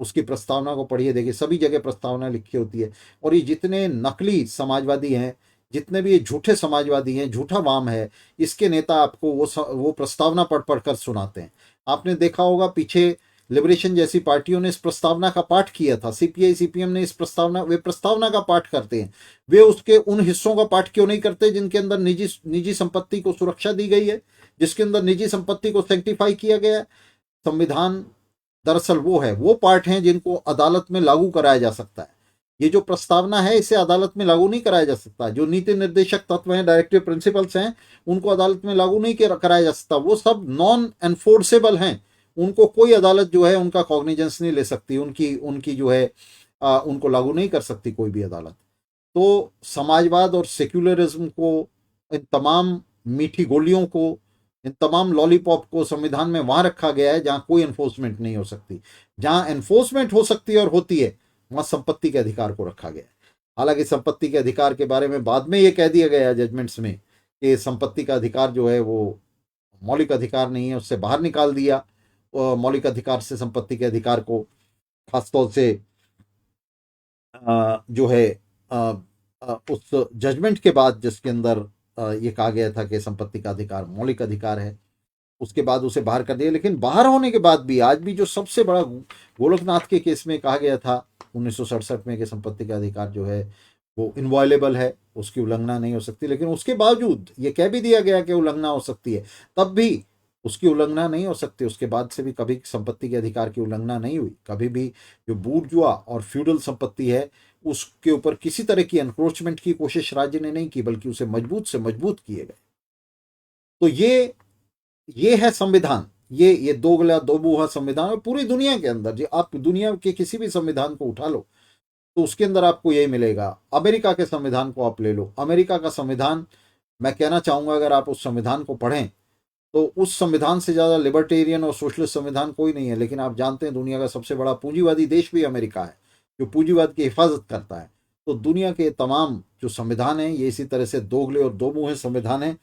उसकी प्रस्तावना को पढ़िए, देखिए सभी जगह प्रस्तावना लिखी होती है। और ये जितने नकली समाजवादी हैं, जितने भी ये झूठे समाजवादी हैं, झूठा वाम है, इसके नेता आपको वो प्रस्तावना पढ़ पढ़ कर सुनाते हैं। आपने देखा होगा पीछे लिबरेशन जैसी पार्टियों ने इस प्रस्तावना का पाठ किया था, सीपीआई सीपीएम ने वे प्रस्तावना का पाठ करते हैं। वे उसके उन हिस्सों का पाठ क्यों नहीं करते जिनके अंदर निजी संपत्ति को सुरक्षा दी गई है, जिसके अंदर निजी संपत्ति को सेंक्टिफाई किया गया है? संविधान दरअसल वो पार्ट हैं जिनको अदालत में लागू कराया जा सकता है। ये जो प्रस्तावना है, इसे अदालत में लागू नहीं कराया जा सकता। जो नीति निर्देशक तत्व हैं, डायरेक्टिव प्रिंसिपल्स हैं, उनको अदालत में लागू नहीं कराया जा सकता। वो सब नॉन एनफोर्सेबल हैं। उनको कोई अदालत जो है उनका कॉग्निजेंस नहीं ले सकती, उनकी उनकी जो है उनको लागू नहीं कर सकती कोई भी अदालत। तो समाजवाद और सेक्युलरिज्म को, इन तमाम मीठी गोलियों को, इन तमाम लॉलीपॉप को संविधान में वहां रखा गया है जहां कोई एनफोर्समेंट नहीं हो सकती। जहां एनफोर्समेंट हो सकती है और होती है, वहां संपत्ति के अधिकार को रखा गया है। हालांकि संपत्ति के अधिकार के बारे में बाद में यह कह दिया गया है जजमेंट्स में कि संपत्ति का अधिकार जो है वो मौलिक अधिकार नहीं है, उससे बाहर निकाल दिया मौलिक अधिकार से संपत्ति के अधिकार को। खासतौर से जो है उस जजमेंट के बाद जिसके अंदर ये कहा गया था कि संपत्ति का अधिकार मौलिक अधिकार है, उसके बाद उसे बाहर कर दिया। लेकिन बाहर होने के बाद भी आज भी जो सबसे बड़ा गोलकनाथ के केस में कहा गया था 1967 में कि संपत्ति का अधिकार जो है वो इनवायलेबल है, उसकी उल्लंघना नहीं हो सकती, लेकिन उसके बावजूद ये कह भी दिया गया कि उल्लंघना हो सकती है, तब भी उसकी उल्लंघना नहीं हो सकती। उसके बाद से भी कभी संपत्ति के अधिकार की उल्लंघना नहीं हुई। कभी भी जो बूर्जुआ और फ्यूडल संपत्ति है उसके ऊपर किसी तरह की एनक्रोचमेंट की कोशिश राज्य ने नहीं की, बल्कि उसे मजबूत से मजबूत किए गए। तो ये है संविधान। ये दो मुहा संविधान है पूरी दुनिया के अंदर। जो आप दुनिया के किसी भी संविधान को उठा लो तो उसके अंदर आपको यही मिलेगा। अमेरिका के संविधान को आप ले लो, अमेरिका का संविधान, मैं कहना चाहूंगा अगर आप उस संविधान को पढ़ें तो उस संविधान से ज्यादा लिबर्टेरियन और सोशलिस्ट संविधान कोई नहीं है। लेकिन आप जानते हैं दुनिया का सबसे बड़ा पूंजीवादी देश भी अमेरिका है, जो पूंजीवाद की हिफाजत करता है। तो दुनिया के तमाम जो संविधान हैं ये इसी तरह से दोगले और दो मुहे संविधान हैं।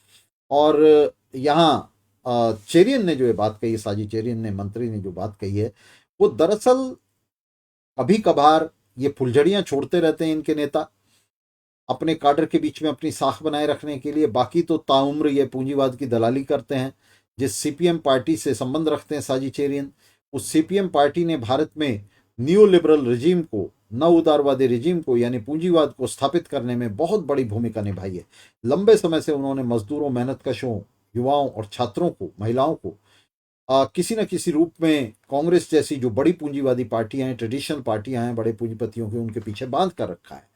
और यहाँ चेरियन ने जो ये बात कही, साजी चेरियन ने, मंत्री ने जो बात कही है, वो दरअसल कभी कभार ये फुलझड़ियां छोड़ते रहते हैं इनके नेता अपने काडर के बीच में अपनी साख बनाए रखने के लिए। बाकी तो ताउम्र ये पूंजीवाद की दलाली करते हैं। जिस सीपीएम पार्टी से संबंध रखते हैं साजी चेरियन, उस सीपीएम पार्टी ने भारत में न्यू लिबरल रिजीम को, नव उदारवादी रिजीम को, यानी पूंजीवाद को स्थापित करने में बहुत बड़ी भूमिका निभाई है। लंबे समय से उन्होंने मजदूरों, मेहनतकशों, युवाओं और छात्रों को, महिलाओं को किसी न किसी रूप में कांग्रेस जैसी जो बड़ी पूंजीवादी पार्टियां हैं, ट्रेडिशनल पार्टियां हैं, बड़े पूंजीपतियों के, उनके पीछे बांध कर रखा है।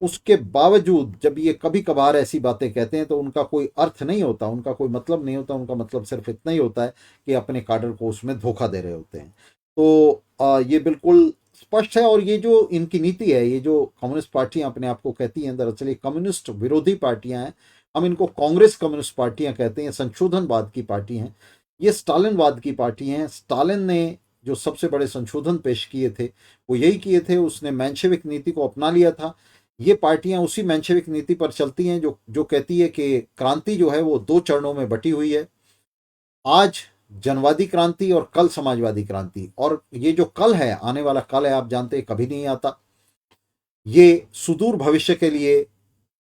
उसके बावजूद जब ये कभी कभार ऐसी बातें कहते हैं तो उनका कोई अर्थ नहीं होता, उनका कोई मतलब नहीं होता। उनका मतलब सिर्फ इतना ही होता है कि अपने काडर को उसमें धोखा दे रहे होते हैं। तो ये बिल्कुल स्पष्ट है। और ये जो इनकी नीति है, ये जो कम्युनिस्ट पार्टियां अपने आप को कहती हैं, दरअसल ये कम्युनिस्ट विरोधी पार्टियां हैं हम इनको कांग्रेस कम्युनिस्ट पार्टियां कहते हैं, संशोधनवाद की पार्टी हैं, ये स्टालिनवाद की पार्टी हैं। स्टालिन ने जो सबसे बड़े संशोधन पेश किए थे वो यही किए थे, उसने मेंशेविक नीति को अपना लिया था। ये पार्टियां उसी मेंशेविक नीति पर चलती हैं जो जो कहती है कि क्रांति जो है वो दो चरणों में बटी हुई है, आज जनवादी क्रांति और कल समाजवादी क्रांति। और ये जो कल है, आने वाला कल है, आप जानते हैं कभी नहीं आता, ये सुदूर भविष्य के लिए,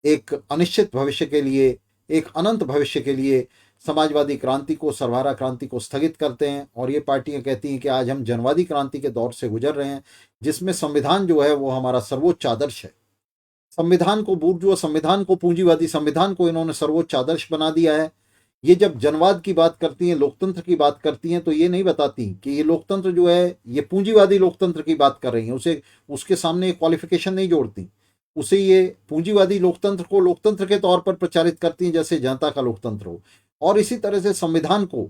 एक अनिश्चित भविष्य के लिए, एक अनंत भविष्य के लिए समाजवादी क्रांति को, सर्वहारा क्रांति को स्थगित करते हैं। और ये पार्टियां कहती हैं कि आज हम जनवादी क्रांति के दौर से गुजर रहे हैं, जिसमें संविधान जो है वो हमारा सर्वोच्च आदर्श है। संविधान को, बूर्जुआ संविधान को, पूंजीवादी संविधान को इन्होंने सर्वोच्च आदर्श बना दिया है। ये जब जनवाद की बात करती हैं, लोकतंत्र की बात करती हैं, तो ये नहीं बताती कि ये लोकतंत्र जो है ये पूंजीवादी लोकतंत्र की बात कर रही हैं, उसे उसके सामने क्वालिफिकेशन नहीं जोड़ती, उसे ये पूंजीवादी लोकतंत्र को लोकतंत्र के तौर पर प्रचारित करती हैं जैसे जनता का लोकतंत्र हो। और इसी तरह से संविधान को,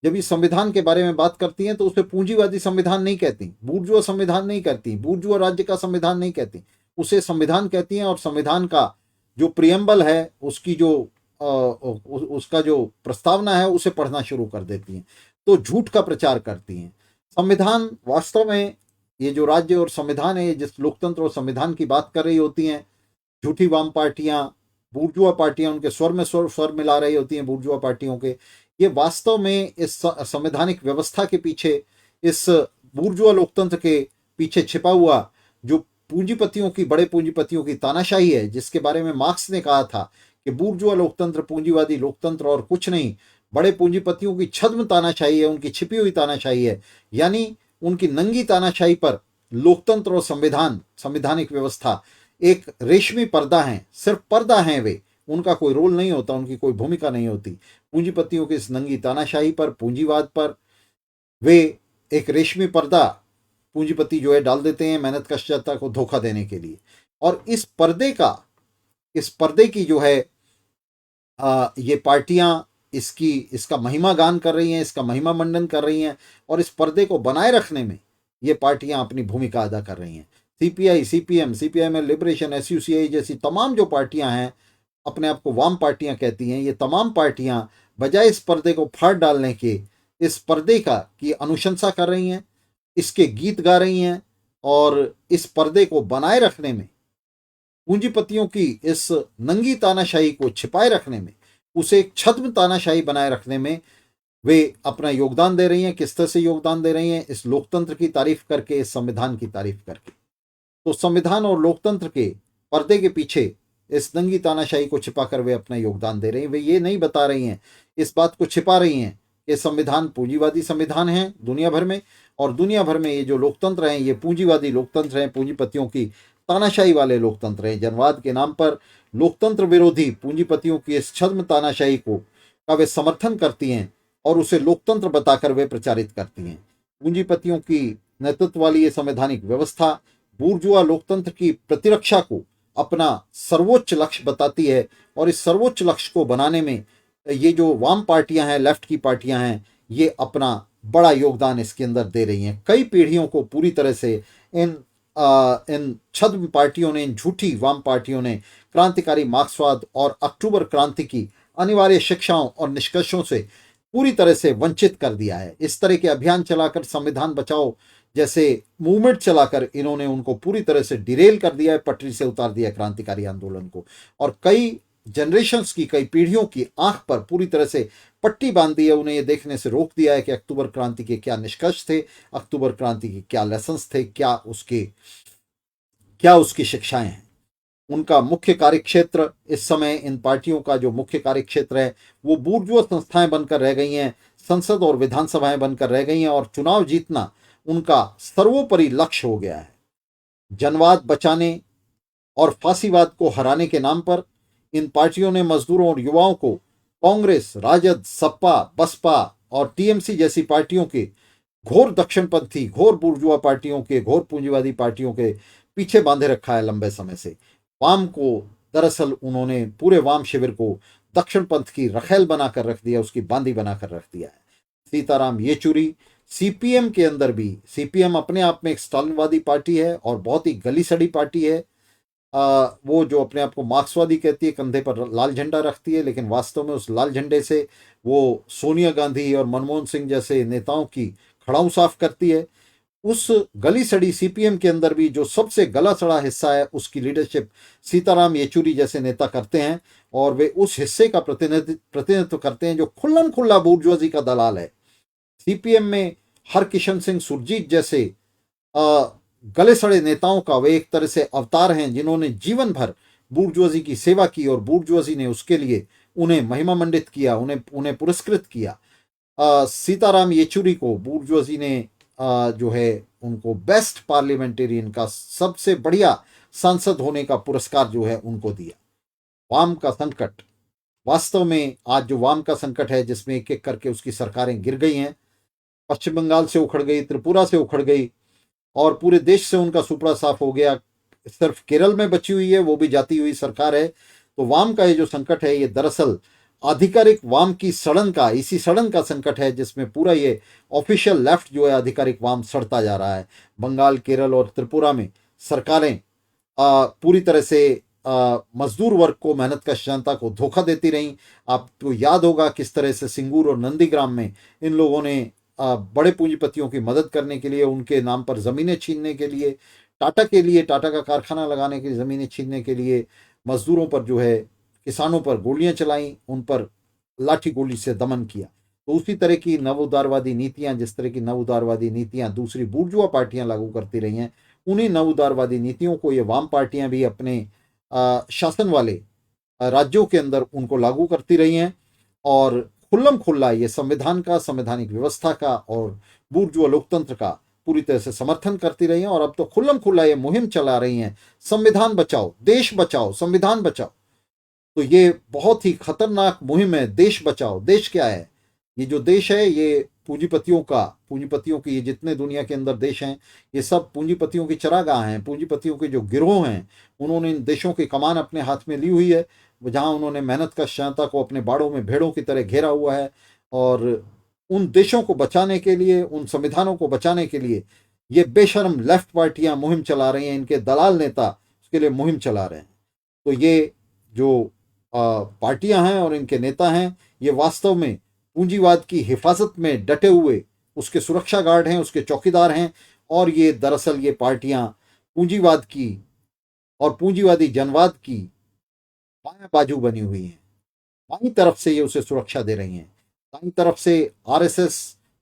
जब ये संविधान के बारे में बात करती हैं तो उसे पूंजीवादी संविधान नहीं कहती, बूर्जुआ संविधान नहीं कहती, बूर्जुआ राज्य का संविधान नहीं कहती, उसे संविधान कहती हैं। और संविधान का जो प्रियम्बल है, उसकी जो उसका जो प्रस्तावना है उसे पढ़ना शुरू कर देती हैं, तो झूठ का प्रचार करती हैं। संविधान वास्तव में, ये जो राज्य और संविधान है, जिस लोकतंत्र और संविधान की बात कर रही होती हैं, झूठी वाम पार्टियां, बूर्जुआ पार्टियां उनके स्वर में स्वर मिला रही होती हैं बूर्जुआ पार्टियों के। ये वास्तव में इस संवैधानिक व्यवस्था के पीछे, इस बूर्जुआ लोकतंत्र के पीछे छिपा हुआ जो पूंजीपतियों की, बड़े पूंजीपतियों की तानाशाही है, जिसके बारे में मार्क्स ने कहा था कि बूर्जुआ लोकतंत्र पूंजीवादी लोकतंत्र और कुछ नहीं, बड़े पूंजीपतियों की छद्म तानाशाही है, उनकी छिपी हुई तानाशाही है। यानी उनकी नंगी तानाशाही पर लोकतंत्र और संविधान, संवैधानिक व्यवस्था एक रेशमी पर्दा है, सिर्फ पर्दा है वे, उनका कोई रोल नहीं होता, उनकी कोई भूमिका नहीं होती। पूंजीपतियों की इस नंगी तानाशाही पर, पूंजीवाद पर वे एक रेशमी पर्दा, पूंजीपति जो है डाल देते हैं मेहनत कशजता को धोखा देने के लिए। और इस पर्दे की जो है ये पार्टियां इसका महिमा गान कर रही हैं, इसका महिमा मंडन कर रही हैं, और इस पर्दे को बनाए रखने में ये पार्टियां अपनी भूमिका अदा कर रही हैं। CPI, CPM, CPI liberation, SUCI जैसी तमाम जो पार्टियां हैं, अपने आप को वाम पार्टियां कहती हैं, ये तमाम पार्टियां बजाय इस पर्दे को फाड़ डालने के, इस पर्दे की अनुशंसा कर रही हैं, इसके गीत गा रही हैं, और इस पर्दे को बनाए रखने में, पूंजीपतियों की इस नंगी तानाशाही को छिपाए रखने में, उसे एक छद्म तानाशाही बनाए रखने में वे अपना योगदान दे रही हैं। किस तरह से योगदान दे रही हैं? इस लोकतंत्र की तारीफ करके, इस संविधान की तारीफ करके। तो संविधान और लोकतंत्र के पर्दे के पीछे इस नंगी तानाशाही को छिपाकर वे अपना योगदान दे रही हैं। वे ये नहीं बता रही हैं, इस बात को छिपा रही हैं कि संविधान पूंजीवादी संविधान है दुनिया भर में, और दुनिया भर में ये जो लोकतंत्र हैं ये पूंजीवादी लोकतंत्र हैं, पूंजीपतियों की तानाशाही वाले लोकतंत्र हैं। जनवाद के नाम पर लोकतंत्र विरोधी पूंजीपतियों की इस छद्म तानाशाही का वे समर्थन करती हैं, और उसे लोकतंत्र बताकर वे प्रचारित करती हैं। पूंजीपतियों की नेतृत्व वाली ये संवैधानिक व्यवस्था बूर्जुआ लोकतंत्र की प्रतिरक्षा को अपना सर्वोच्च लक्ष्य बताती है, और इस सर्वोच्च लक्ष्य को बनाने में ये जो वाम पार्टियां हैं, लेफ्ट की पार्टियां हैं, ये अपना बड़ा योगदान इसके अंदर दे रही हैं। कई पीढ़ियों को पूरी तरह से इन छद्म पार्टियों ने, इन झूठी वाम पार्टियों ने क्रांतिकारी मार्क्सवाद और अक्टूबर क्रांति की अनिवार्य शिक्षाओं और निष्कर्षों से पूरी तरह से वंचित कर दिया है। इस तरह के अभियान चलाकर, संविधान बचाओ जैसे मूवमेंट चलाकर इन्होंने उनको पूरी तरह से डिरेल कर दिया है, पटरी से उतार दिया क्रांतिकारी आंदोलन को, और कई जनरेशन्स की, कई पीढ़ियों की आंख पर पूरी तरह से पट्टी बांध दी है। उन्हें ये देखने से रोक दिया है कि अक्टूबर क्रांति के क्या निष्कर्ष थे, अक्टूबर क्रांति के क्या लेसन्स थे, क्या उसकी शिक्षाएं हैं। उनका मुख्य कार्यक्षेत्र इस समय, इन पार्टियों का जो मुख्य कार्यक्षेत्र है वो बूर्जुआ संस्थाएं बनकर रह गई हैं, संसद और विधानसभाएं बनकर रह गई हैं, और चुनाव जीतना उनका सर्वोपरि लक्ष्य हो गया है। जनवाद बचाने और फांसीवाद को हराने के नाम पर इन पार्टियों ने मजदूरों और युवाओं को कांग्रेस, राजद, सपा, बसपा और टीएमसी जैसी पार्टियों के घोर दक्षिणपंथी, घोर बुर्जुआ पार्टियों के, घोर पूंजीवादी पार्टियों के पीछे बांधे रखा है लंबे समय से। वाम को, दरअसल उन्होंने पूरे वाम शिविर को दक्षिण पंथ की रखेल बनाकर रख दिया, उसकी बांदी बनाकर रख दिया है। सीताराम येचुरी, सीपीएम के अंदर भी, सीपीएम अपने आप में एक स्टालिनवादी पार्टी है और बहुत ही गली सड़ी पार्टी है। वो जो अपने आप को मार्क्सवादी कहती है, कंधे पर लाल झंडा रखती है, लेकिन वास्तव में उस लाल झंडे से वो सोनिया गांधी और मनमोहन सिंह जैसे नेताओं की खड़ाऊ साफ करती है। उस गली सड़ी सीपीएम के अंदर भी जो सबसे गला सड़ा हिस्सा है, उसकी लीडरशिप सीताराम येचुरी जैसे नेता करते हैं, और वे उस हिस्से का प्रतिनिधित्व करते हैं जो खुल्लम खुल्ला बूर्जुआजी का दलाल है। सीपीएम में हरकिशन सिंह सुरजीत जैसे गले सड़े नेताओं का वे एक तरह से अवतार हैं, जिन्होंने जीवन भर बूर्जुआजी की सेवा की और बूर्जुआजी ने उसके लिए उन्हें महिमा मंडित किया, उन्हें उन्हें पुरस्कृत किया। सीताराम येचुरी को बूर्जुआजी ने जो है उनको बेस्ट पार्लियामेंटेरियन का, सबसे बढ़िया सांसद होने का पुरस्कार जो है उनको दिया। वाम का संकट, वास्तव में आज जो वाम का संकट है, जिसमें एक एक करके उसकी सरकारें गिर गई हैं, पश्चिम बंगाल से उखड़ गई, त्रिपुरा से उखड़ गई, और पूरे देश से उनका सुपड़ा साफ हो गया। सिर्फ केरल में बची हुई है, वो भी जाती हुई सरकार है। तो वाम का ये जो संकट है, ये दरअसल आधिकारिक वाम की सड़न का, इसी सड़न का संकट है, जिसमें पूरा ये ऑफिशियल लेफ्ट जो है आधिकारिक वाम सड़ता जा रहा है। बंगाल, केरल और त्रिपुरा में सरकारें पूरी तरह से मजदूर वर्ग को, मेहनत कश जनता को धोखा देती रहीं। आपको याद होगा किस तरह से सिंगूर और नंदीग्राम में इन लोगों ने बड़े पूंजीपतियों की मदद करने के लिए, उनके नाम पर ज़मीनें छीनने के लिए, टाटा के लिए, टाटा का कारखाना लगाने के लिए ज़मीनें छीनने के लिए मजदूरों पर जो है, किसानों पर गोलियां चलाई, उन पर लाठी गोली से दमन किया। तो उसी तरह की नव उदारवादी नीतियां, जिस तरह की नव उदारवादी नीतियां दूसरी बूर्जुआ पार्टियां लागू करती रही हैं, उन्हीं नव उदारवादी नीतियों को ये वाम पार्टियां भी अपने शासन वाले राज्यों के अंदर उनको लागू करती रही हैं, और खुल्लम खुल्ला ये संविधान का, संवैधानिक व्यवस्था का और बूर्जुआ लोकतंत्र का पूरी तरह से समर्थन करती रही हैं। और अब तो खुल्लम खुल्ला ये मुहिम चला रही हैं, संविधान बचाओ, देश बचाओ, संविधान बचाओ। तो ये बहुत ही खतरनाक मुहिम है। देश बचाओ, देश क्या है? ये जो देश है, ये पूंजीपतियों का, पूंजीपतियों की, ये जितने दुनिया के अंदर देश हैं, ये सब पूंजीपतियों की चरागाह हैं। पूंजीपतियों के जो गिरोह हैं, उन्होंने इन देशों की कमान अपने हाथ में ली हुई है, जहां उन्होंने मेहनत का जनता को अपने बाड़ों में भेड़ों की तरह घेरा हुआ है। और उन देशों को बचाने के लिए, उन संविधानों को बचाने के लिए ये बेशर्म लेफ्ट पार्टियां मुहिम चला रही हैं, इनके दलाल नेता उसके लिए मुहिम चला रहे हैं। तो ये जो पार्टियां हैं और इनके नेता हैं, ये वास्तव में पूंजीवाद की हिफाजत में डटे हुए उसके सुरक्षा गार्ड हैं, उसके चौकीदार हैं। और ये दरअसल ये पार्टियां पूंजीवाद की और पूंजीवादी जनवाद की बायां बाजू बनी हुई हैं। बाईं तरफ से ये उसे सुरक्षा दे रही हैं। दाईं तरफ से आरएसएस,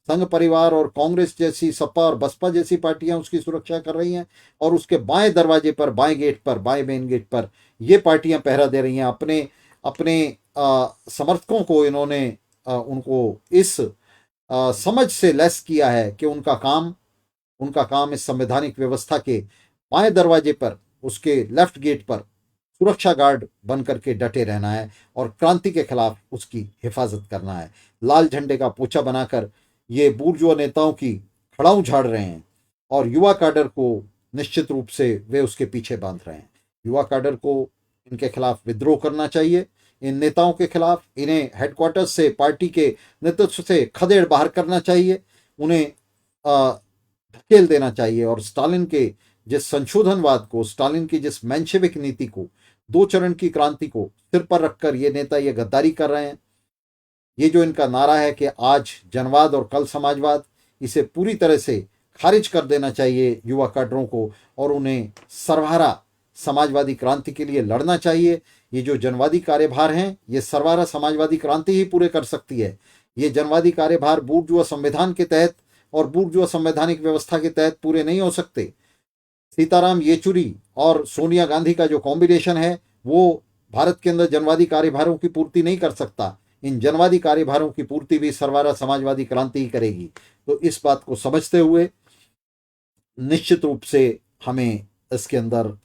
संघ परिवार और कांग्रेस जैसी, सपा और बसपा जैसी पार्टियां उसकी सुरक्षा कर रही हैं, और उसके बाएं दरवाजे पर, बाएं गेट पर, बाएं मेन गेट पर ये पार्टियां पहरा दे रही हैं। अपने अपने समर्थकों को इन्होंने उनको इस समझ से लैस किया है कि उनका काम इस संवैधानिक व्यवस्था के बाएं दरवाजे पर, उसके लेफ्ट गेट पर सुरक्षा गार्ड बन करके डटे रहना है और क्रांति के खिलाफ उसकी हिफाजत करना है। लाल झंडे का पोछा बनाकर ये बूर्जुआ नेताओं की खड़ाऊ झाड़ रहे हैं, और युवा कैडर को निश्चित रूप से वे उसके पीछे बांध रहे हैं। युवा कैडर को इनके खिलाफ विद्रोह करना चाहिए, इन नेताओं के खिलाफ। इन्हें हेडक्वार्टर्स से, पार्टी के नेतृत्व से खदेड़ बाहर करना चाहिए, उन्हें धकेल देना चाहिए। और स्टालिन के जिस संशोधनवाद को, स्टालिन की जिस मेंशेविक नीति को, दो चरण की क्रांति को सिर पर रखकर ये नेता ये गद्दारी कर रहे हैं। ये जो इनका नारा है कि आज जनवाद और कल समाजवाद, इसे पूरी तरह से खारिज कर देना चाहिए युवा कैडरों को, और उन्हें सर्वहारा समाजवादी क्रांति के लिए लड़ना चाहिए। ये जो जनवादी कार्यभार हैं, ये सर्वहारा समाजवादी क्रांति ही पूरे कर सकती है। ये जनवादी कार्यभार बूर्जुआ संविधान के तहत और बूर्जुआ संवैधानिक व्यवस्था के तहत पूरे नहीं हो सकते। सीताराम येचुरी और सोनिया गांधी का जो कॉम्बिनेशन है, वो भारत के अंदर जनवादी कार्यभारों की पूर्ति नहीं कर सकता। इन जनवादी कार्यभारों की पूर्ति भी सर्वहारा समाजवादी क्रांति ही करेगी। तो इस बात को समझते हुए निश्चित रूप से हमें इसके अंदर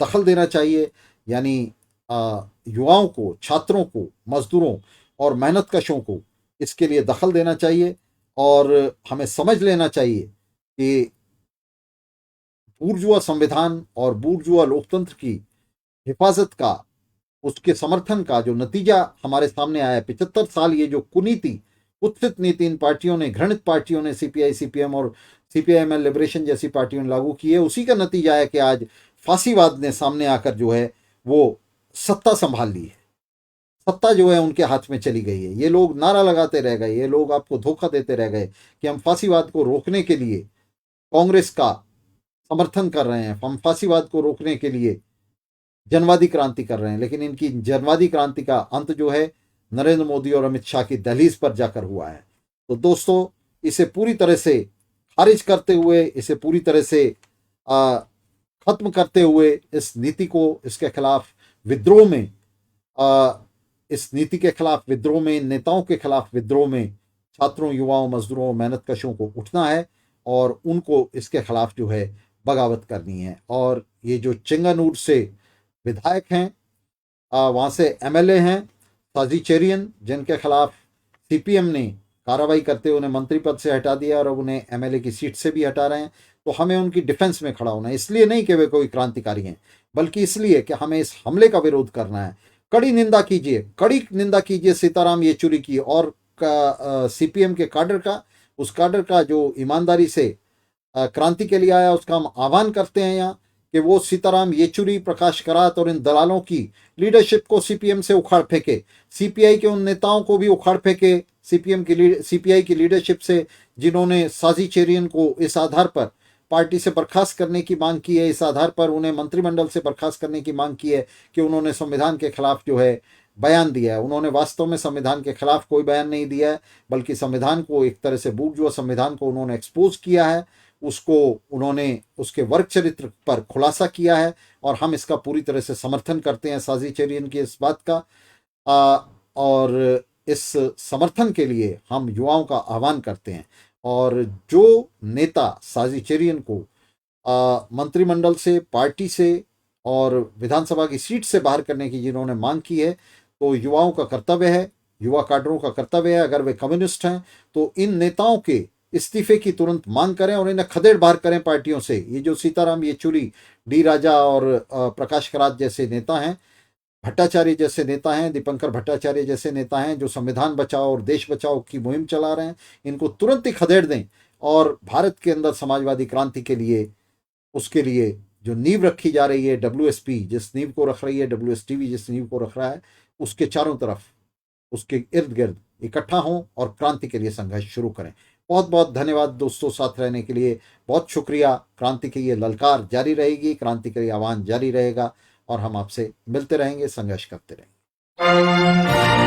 दखल देना चाहिए, यानी युवाओं को, छात्रों को, मजदूरों और मेहनतकशों को इसके लिए दखल देना चाहिए। और हमें समझ लेना चाहिए कि बूर्जुआ संविधान और बूर्जुआ लोकतंत्र की हिफाजत का, उसके समर्थन का जो नतीजा हमारे सामने आया, 75 साल ये जो कुनीति, कुत्सित नीति इन पार्टियों ने, घृणित पार्टियों ने, सीपीआई, सीपीएम और सीपीआईएमएल लिबरेशन जैसी पार्टियों ने लागू की है, उसी का नतीजा है कि आज फांसीवाद ने सामने आकर जो है वो सत्ता संभाल ली है। सत्ता जो है उनके हाथ में चली गई है। ये लोग नारा लगाते रह गए, ये लोग आपको धोखा देते रह गए कि हम फांसीवाद को रोकने के लिए कांग्रेस का समर्थन कर रहे हैं, हम फांसीवाद को रोकने के लिए जनवादी क्रांति कर रहे हैं। लेकिन इनकी जनवादी क्रांति का अंत जो है नरेंद्र मोदी और अमित शाह की दहलीज पर जाकर हुआ है। तो दोस्तों, इसे पूरी तरह से खारिज करते हुए, इसे पूरी तरह से खत्म करते हुए, इस नीति को, इसके खिलाफ विद्रोह में, इस नीति के खिलाफ विद्रोह में, इन नेताओं के खिलाफ विद्रोह में छात्रों, युवाओं, मजदूरों, मेहनतकशों को उठना है और उनको इसके खिलाफ जो है बगावत करनी है। और ये जो चिंगानूर से विधायक हैं, वहाँ से एमएलए हैं साजी चेरियन, जिनके खिलाफ सीपीएम ने कार्रवाई करते हुए उन्हें मंत्री पद से हटा दिया और अब उन्हें एमएलए की सीट से भी हटा रहे हैं, तो हमें उनकी डिफेंस में खड़ा होना है। इसलिए नहीं कि वे कोई क्रांतिकारी हैं, बल्कि इसलिए कि हमें इस हमले का विरोध करना है। कड़ी निंदा कीजिए, कड़ी निंदा कीजिए सीताराम येचुरी की और सीपीएम के काडर का, उस काडर का जो ईमानदारी से क्रांति के लिए आया। उसका हम आह्वान करते हैं यहाँ कि वो सीताराम येचुरी, प्रकाश करात और इन दलालों की लीडरशिप को सीपीएम से उखाड़ फेंके, सीपीआई के उन नेताओं को भी उखाड़ फेंके सीपीआई की लीडरशिप से, जिन्होंने साजी चेरियन को इस आधार पर पार्टी से बर्खास्त करने की मांग की है, इस आधार पर उन्हें मंत्रिमंडल से बर्खास्त करने की मांग की है कि उन्होंने संविधान के खिलाफ जो है बयान दिया है। उन्होंने वास्तव में संविधान के खिलाफ कोई बयान नहीं दिया है, बल्कि संविधान को एक तरह से बूर्जुआ संविधान को उन्होंने एक्सपोज किया है, उसको उन्होंने उसके वर्ग चरित्र पर खुलासा किया है। और हम इसका पूरी तरह से समर्थन करते हैं साजी चेरियन की इस बात का, और इस समर्थन के लिए हम युवाओं का आह्वान करते हैं। और जो नेता साजी चेरियन को मंत्रिमंडल से, पार्टी से और विधानसभा की सीट से बाहर करने की जिन्होंने मांग की है, तो युवाओं का कर्तव्य है, युवा काडरों का कर्तव्य है, अगर वे कम्युनिस्ट हैं तो इन नेताओं के इस्तीफे की तुरंत मांग करें और इन्हें खदेड़ बाहर करें पार्टियों से। ये जो सीताराम येचुरी, डी राजा और प्रकाश करात जैसे नेता हैं, भट्टाचार्य जैसे नेता हैं, दीपंकर भट्टाचार्य जैसे नेता हैं, जो संविधान बचाओ और देश बचाओ की मुहिम चला रहे हैं, इनको तुरंत ही खदेड़ दें और भारत के अंदर समाजवादी क्रांति के लिए, उसके लिए जो नींव रखी जा रही है, डब्ल्यूएसपी जिस नींव को रख रही है, डब्ल्यूएसटीवी जिस नींव को रख रहा है, उसके चारों तरफ, उसके इर्द गिर्द इकट्ठा हों और क्रांति के लिए संघर्ष शुरू करें। बहुत बहुत धन्यवाद दोस्तों साथ रहने के लिए, बहुत शुक्रिया। क्रांति की ये ललकार जारी रहेगी, क्रांति का ये आह्वान जारी रहेगा और हम आपसे मिलते रहेंगे, संघर्ष करते रहेंगे।